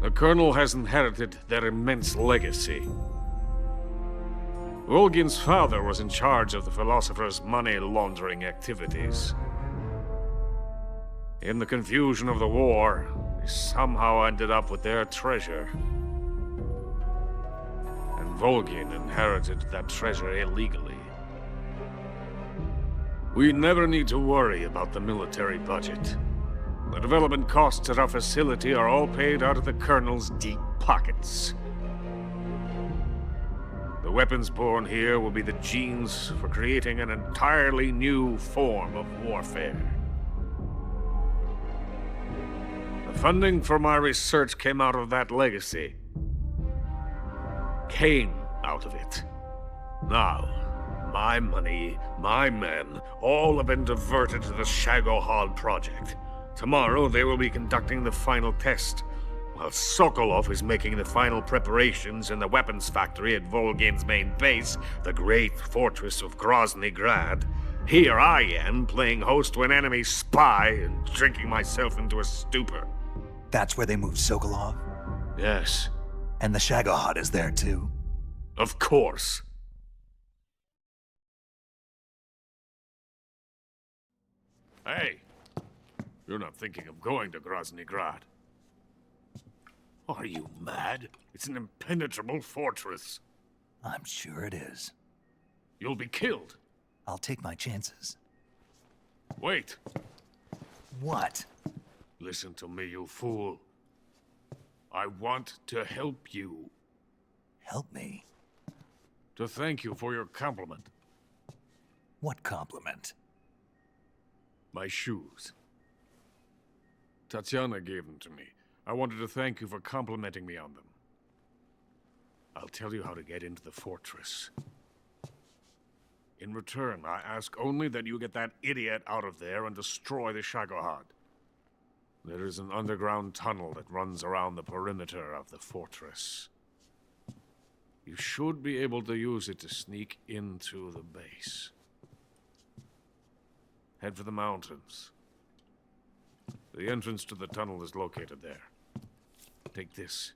S1: The Colonel has inherited their immense legacy. Volgin's father was in charge of the philosophers' money laundering activities. In the confusion of the war, they somehow ended up with their treasure. And Volgin inherited that treasure illegally. We never need to worry about the military budget. The development costs at our facility are all paid out of the Colonel's deep pockets. The weapons born here will be the genes for creating an entirely new form of warfare. The funding for my research came out of that legacy. Came out of it. Now, my money, my men, all have been diverted to the Shagohod project. Tomorrow, they will be conducting the final test, while Sokolov is making the final preparations in the weapons factory at Volgin's main base, the great fortress of Grozny Grad. Here I am, playing host to an enemy spy and drinking myself into a stupor.
S8: That's where they moved Sokolov?
S1: Yes.
S8: And the Shagohod is there too?
S1: Of course. Hey! You're not thinking of going to Grozny Grad. Are you mad? It's an impenetrable fortress.
S8: I'm sure it is.
S1: You'll be killed.
S8: I'll take my chances.
S1: Wait.
S8: What?
S1: Listen to me, you fool. I want to help you.
S8: Help me?
S1: To thank you for your compliment.
S8: What compliment?
S1: My shoes. Tatiana gave them to me. I wanted to thank you for complimenting me on them. I'll tell you how to get into the fortress. In return, I ask only that you get that idiot out of there and destroy the Shagohod. There is an underground tunnel that runs around the perimeter of the fortress. You should be able to use it to sneak into the base. Head for the mountains. The entrance to the tunnel is located there. Take this.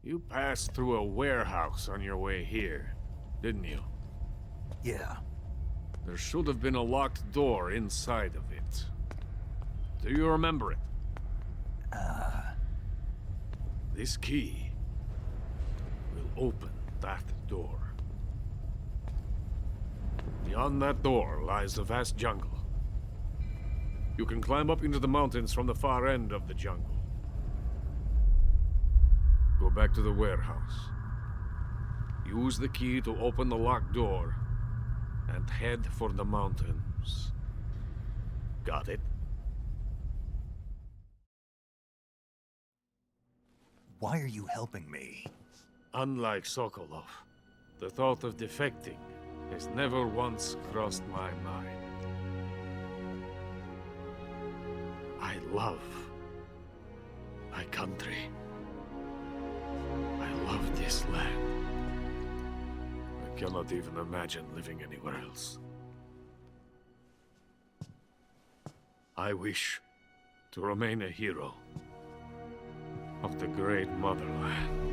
S1: You passed through a warehouse on your way here, didn't you?
S8: Yeah.
S1: There should have been a locked door inside of it. Do you remember it? This key will open that door. Beyond that door lies a vast jungle. You can climb up into the mountains from the far end of the jungle. Go back to the warehouse. Use the key to open the locked door and head for the mountains. Got it?
S8: Why are you helping me?
S1: Unlike Sokolov, the thought of defecting has never once crossed my mind. I love my country. I love this land. I cannot even imagine living anywhere else. I wish to remain a hero of the great motherland.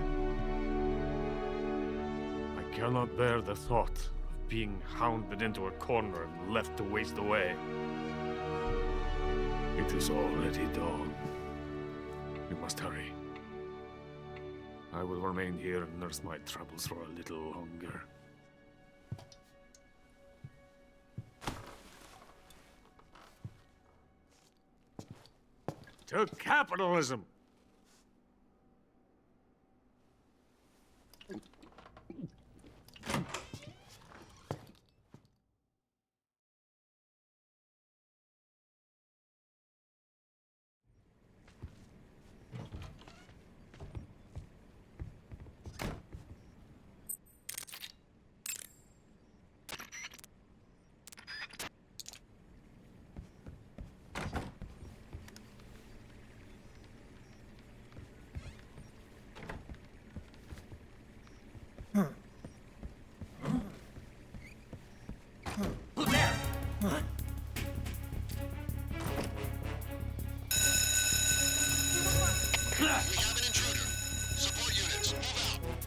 S1: I cannot bear the thought of being hounded into a corner and left to waste away. It is already dawn. You must hurry. I will remain here and nurse my troubles for a little longer. To capitalism!
S3: We have an intruder. Support units, move out.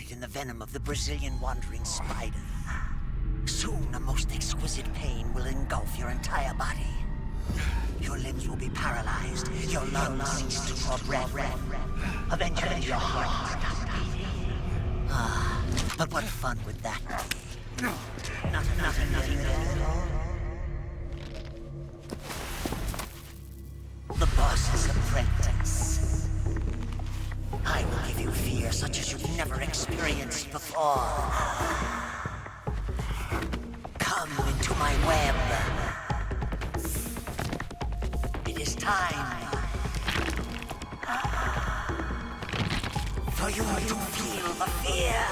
S12: buried in the venom of the Brazilian wandering spider. Soon, a most exquisite pain will engulf your entire body. Your limbs will be paralyzed, your lungs cease to draw breath. Eventually, your heart will stop beating. Ah, but what fun would that be? Nothing at all. The boss's apprentice. I will give you fear such as you've never experienced before. Come into my web. It is time for you to feel the fear.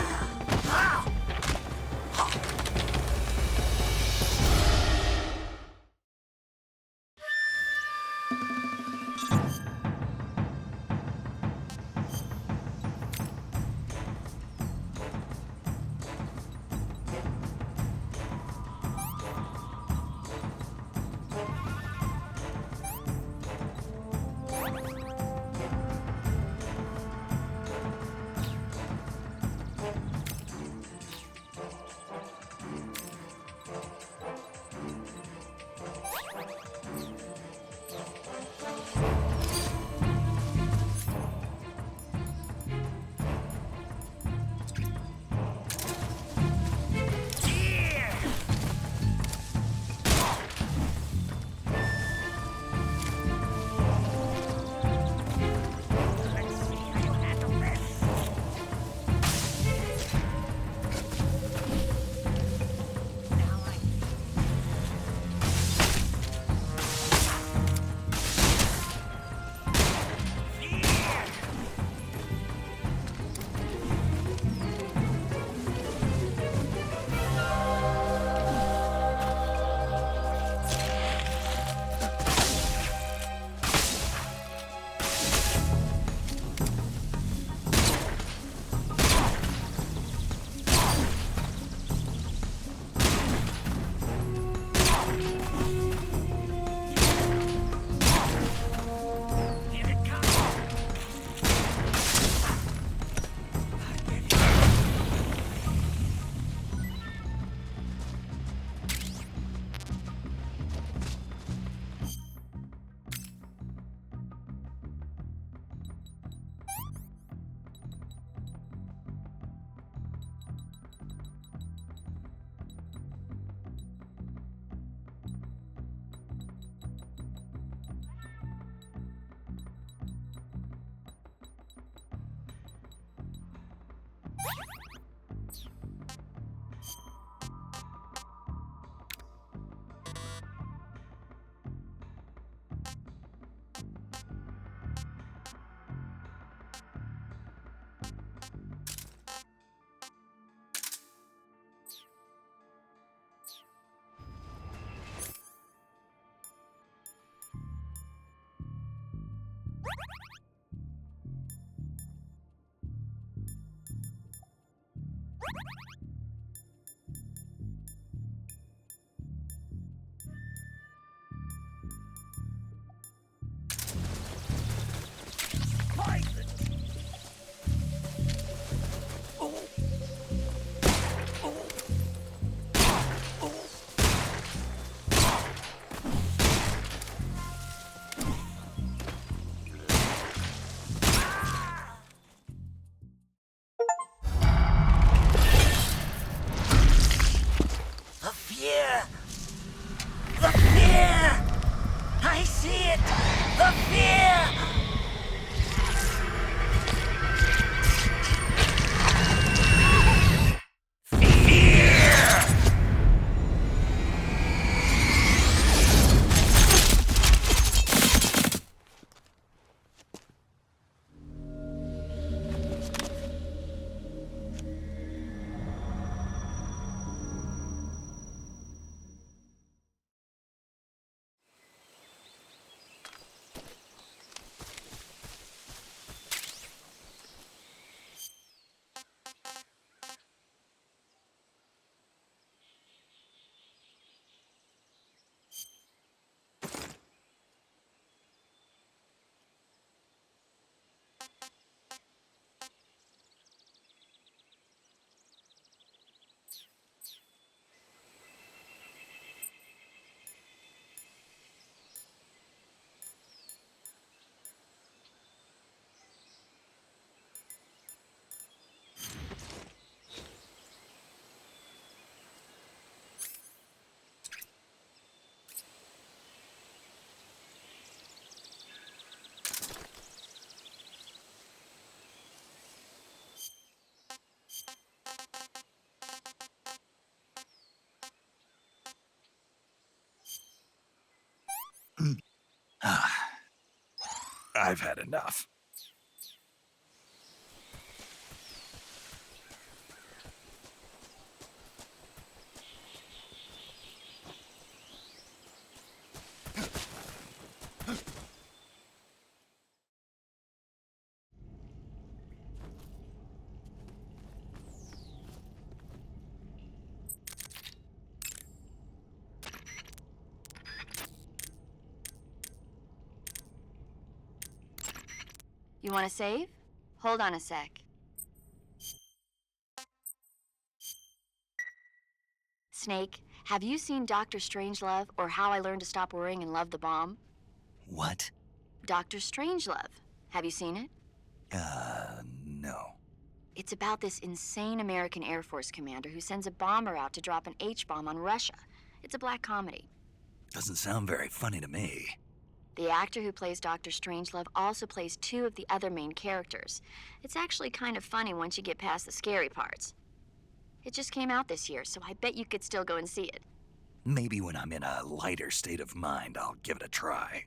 S8: I've had enough.
S7: You want to save? Hold on a sec. Snake, have you seen Dr. Strangelove or How I Learned to Stop Worrying and Love the Bomb?
S8: What?
S7: Dr. Strangelove. Have you seen it?
S8: No.
S7: It's about this insane American Air Force commander who sends a bomber out to drop an H-bomb on Russia. It's a black comedy.
S8: Doesn't sound very funny to me.
S7: The actor who plays Dr. Strangelove also plays two of the other main characters. It's actually kind of funny once you get past the scary parts. It just came out this year, so I bet you could still go and see it.
S8: Maybe when I'm in a lighter state of mind, I'll give it a try.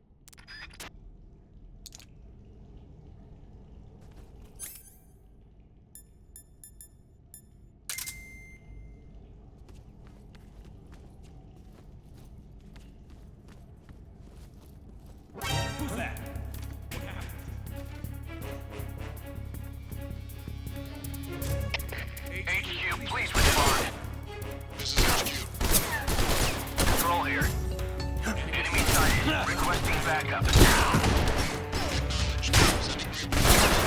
S10: Who's that?
S2: HQ, please respond.
S3: This is HQ.
S2: Control here. Enemy sighted. Requesting backup.
S3: Acknowledged. Sending reinforcements.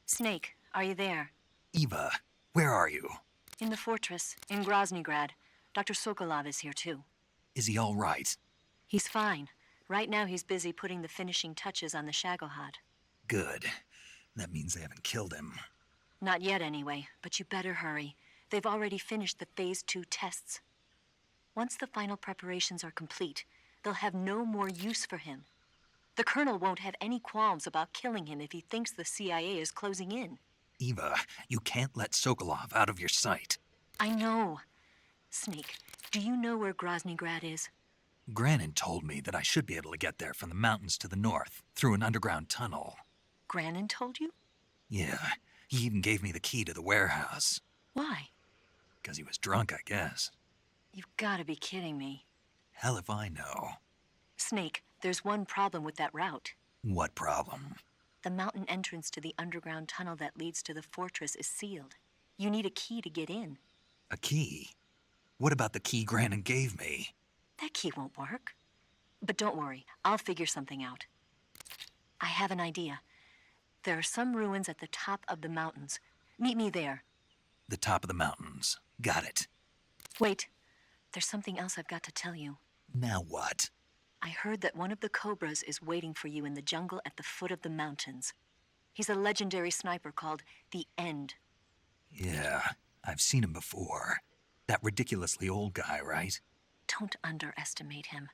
S13: Snake, are you there?
S8: Eva, where are you?
S13: In the fortress, in Groznygrad. Dr. Sokolov is here too.
S8: Is he all right?
S13: He's fine. Right now he's busy putting the finishing touches on the Shagohod.
S8: Good. That means they haven't killed him.
S13: Not yet anyway, but you better hurry. They've already finished the Phase 2 tests. Once the final preparations are complete, they'll have no more use for him. The Colonel won't have any qualms about killing him if he thinks the CIA is closing in.
S8: Eva, you can't let Sokolov out of your sight.
S13: I know. Snake, do you know where Groznygrad is?
S8: Granin told me that I should be able to get there from the mountains to the north, through an underground tunnel.
S13: Granin told you?
S8: Yeah, he even gave me the key to the warehouse.
S13: Why?
S8: 'Cause he was drunk, I guess.
S13: You've got to be kidding me.
S8: Hell if I know.
S13: Snake, there's one problem with that route.
S8: What problem?
S13: The mountain entrance to the underground tunnel that leads to the fortress is sealed. You need a key to get in.
S8: A key? What about the key Granin gave me?
S13: That key won't work. But don't worry, I'll figure something out. I have an idea. There are some ruins at the top of the mountains. Meet me there.
S8: The top of the mountains. Got it.
S13: Wait, there's something else I've got to tell you.
S8: Now what?
S13: I heard that one of the Cobras is waiting for you in the jungle at the foot of the mountains. He's a legendary sniper called the End.
S8: Yeah, I've seen him before. That ridiculously old guy, right?
S13: Don't underestimate him.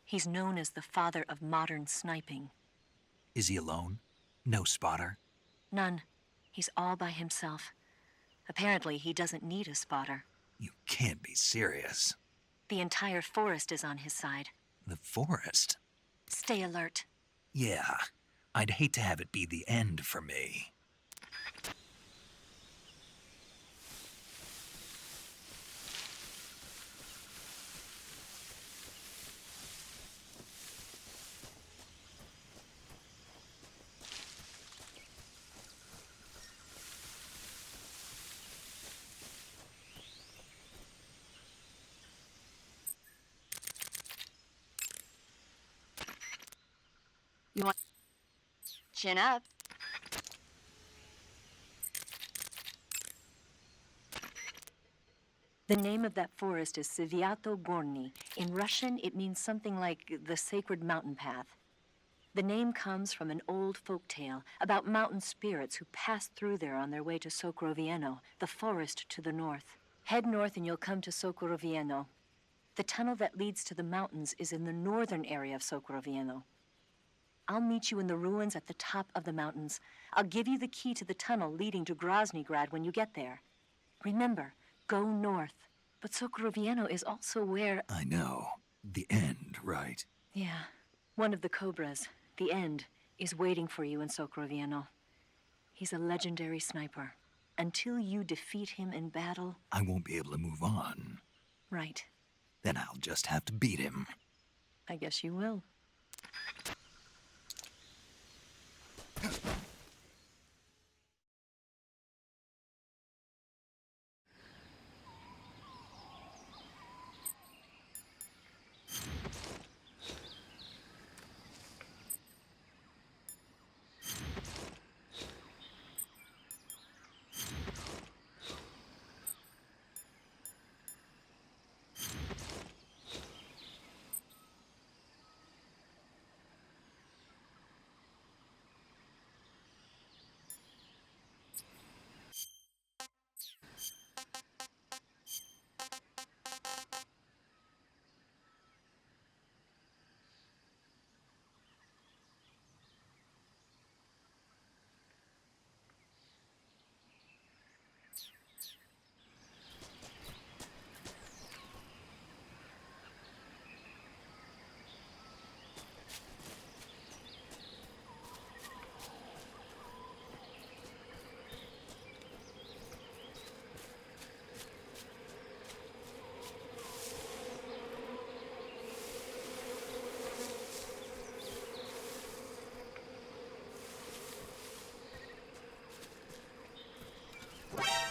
S13: He's known as the father of modern sniping.
S8: Is he alone? No spotter?
S13: None. He's all by himself. Apparently, he doesn't need a spotter.
S8: You can't be serious.
S13: The entire forest is on his side.
S8: The forest?
S13: Stay alert.
S8: Yeah, I'd hate to have it be the end for me.
S7: You want... Chin up.
S13: The name of that forest is Sviato Gorny. In Russian, it means something like the sacred mountain path. The name comes from an old folk tale about mountain spirits who passed through there on their way to Sokrovieno, the forest to the north. Head north and you'll come to Sokrovieno. The tunnel that leads to the mountains is in the northern area of Sokrovieno. I'll meet you in the ruins at the top of the mountains. I'll give you the key to the tunnel leading to Groznygrad when you get there. Remember, go north. But Sokrovieno is also where...
S8: I know. The end, right?
S13: Yeah. One of the Cobras, the End, is waiting for you in Sokrovieno. He's a legendary sniper. Until you defeat him in battle...
S8: I won't be able to move on.
S13: Right.
S8: Then I'll just have to beat him.
S13: I guess you will.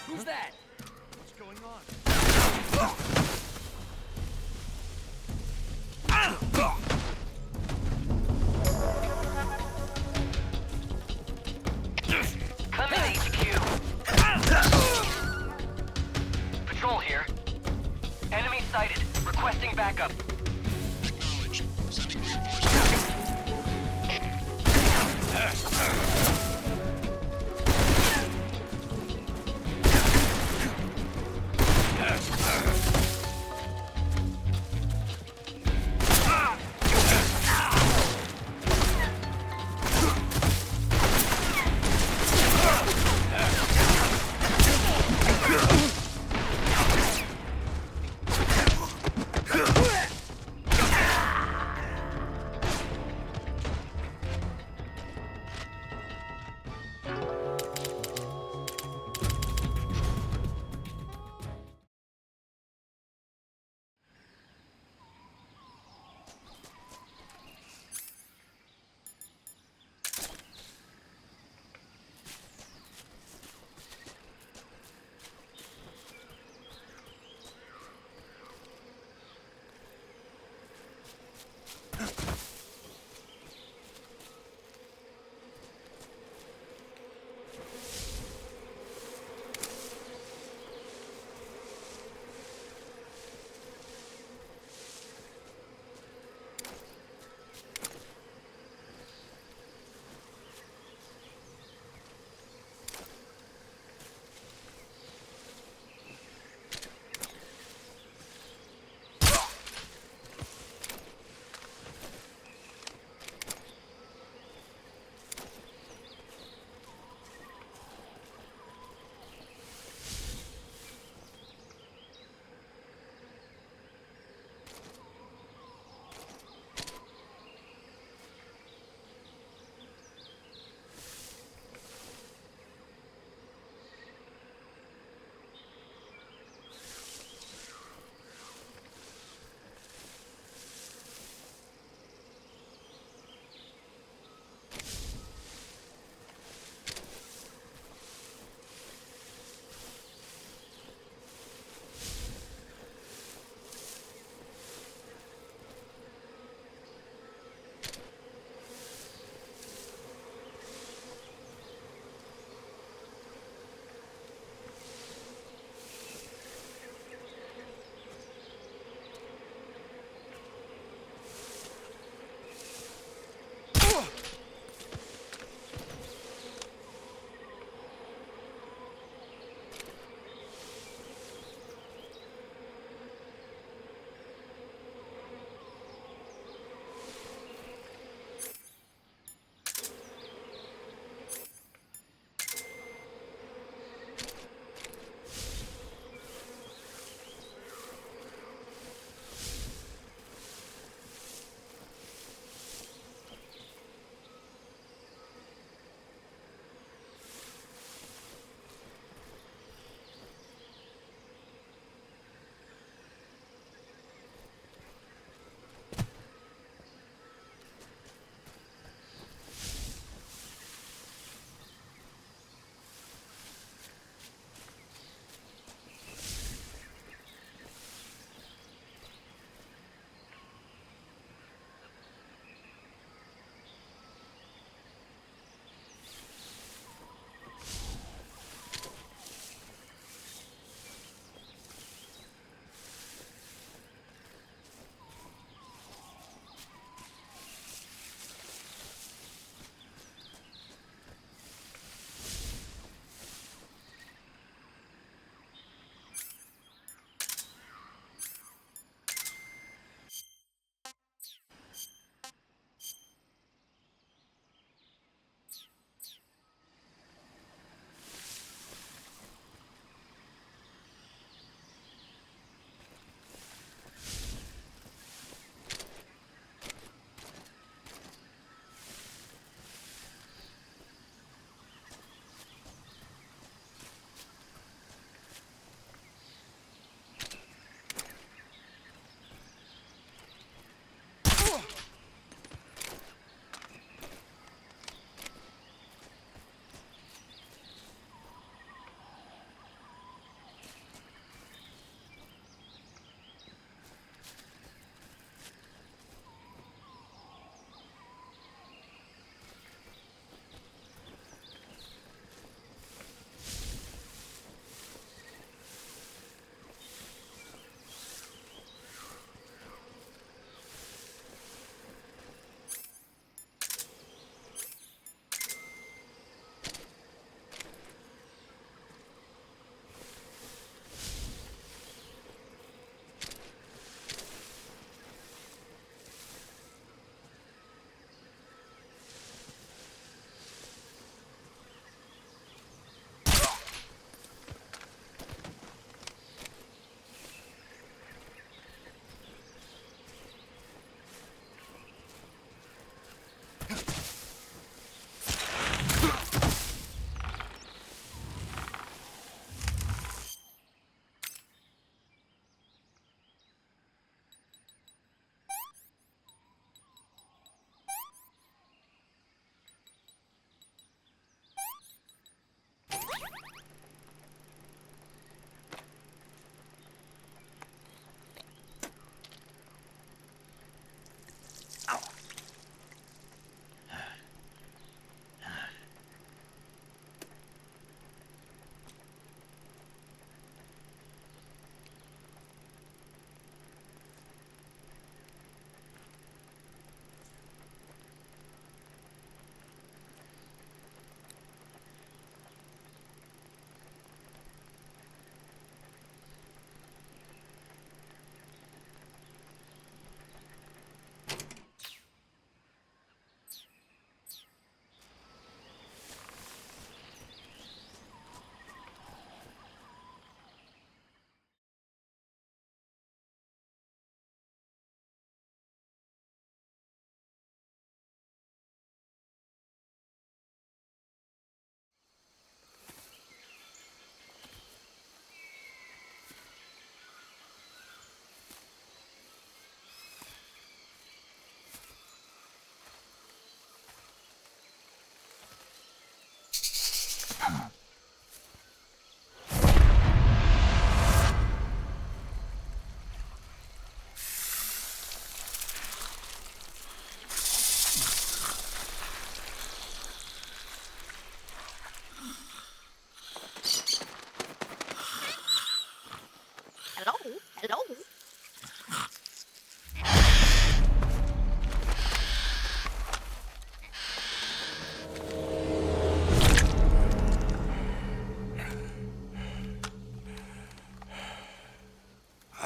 S10: Who's that?
S4: What's going on?
S2: Come in, HQ. Patrol here. Enemy sighted. Requesting backup.
S3: Acknowledged. Sending reinforcements.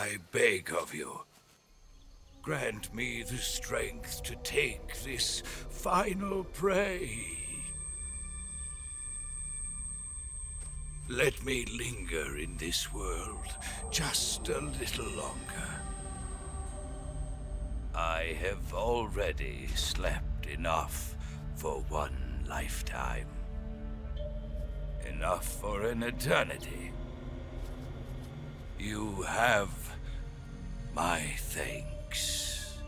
S14: I beg of you, grant me the strength to take this final prey. Let me linger in this world just a little longer. I have already slept enough for one lifetime. Enough for an eternity. You have my thanks.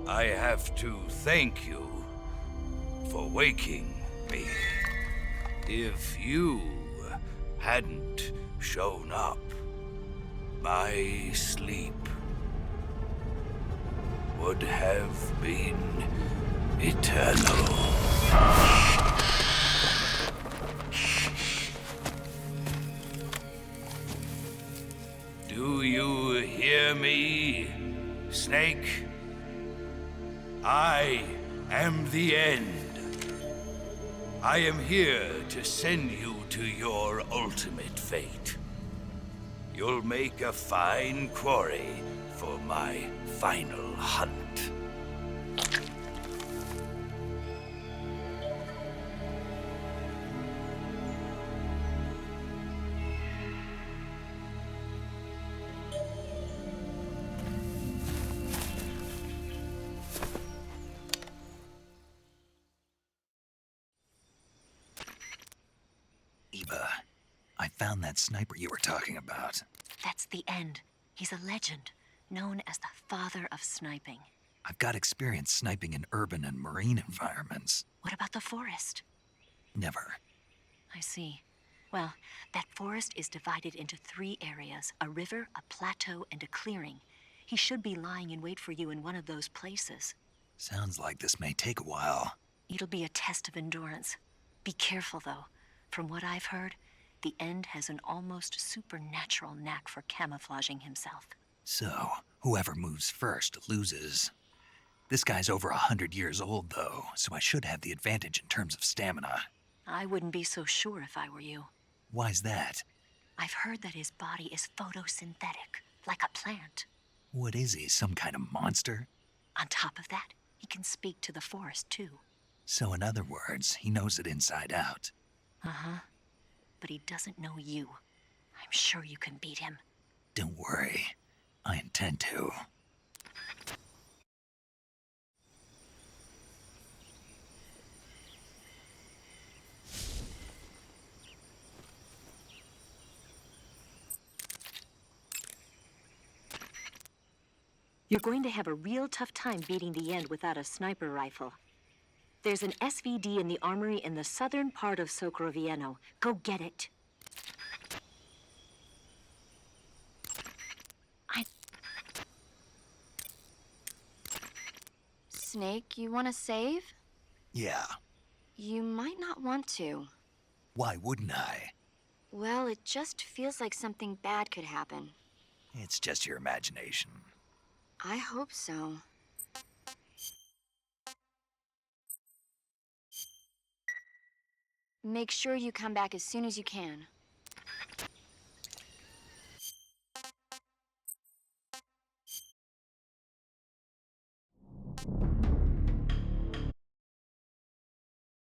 S14: I have to thank you for waking me. If you hadn't shown up, my sleep would have been eternal. Do you hear me, Snake? I am the end. I am here to send you to your ultimate fate. You'll make a fine quarry for my final hunt.
S8: Eva, I found that sniper you were talking about.
S13: That's the end. He's a legend, known as the father of sniping.
S8: I've got experience sniping in urban and marine environments.
S13: What about the forest?
S8: Never.
S13: I see. Well, that forest is divided into 3 areas, a river, a plateau, and a clearing. He should be lying in wait for you in one of those places.
S8: Sounds like this may take a while.
S13: It'll be a test of endurance. Be careful, though. From what I've heard, the End has an almost supernatural knack for camouflaging himself.
S8: So, whoever moves first loses. This guy's over 100 years old, though, so I should have the advantage in terms of stamina.
S13: I wouldn't be so sure if I were you.
S8: Why's that?
S13: I've heard that his body is photosynthetic, like a plant.
S8: What is he, some kind of monster?
S13: On top of that, he can speak to the forest, too.
S8: So in other words, he knows it inside out.
S13: Uh-huh. But he doesn't know you. I'm sure you can beat him.
S8: Don't worry. I intend to.
S13: You're going to have a real tough time beating the End without a sniper rifle. There's an SVD in the armory in the southern part of Sokrovieno. Go get it.
S7: Snake, you want to save?
S8: Yeah.
S7: You might not want to.
S8: Why wouldn't I?
S7: Well, it just feels like something bad could happen.
S8: It's just your imagination.
S7: I hope so. Make sure you come back as soon as you can.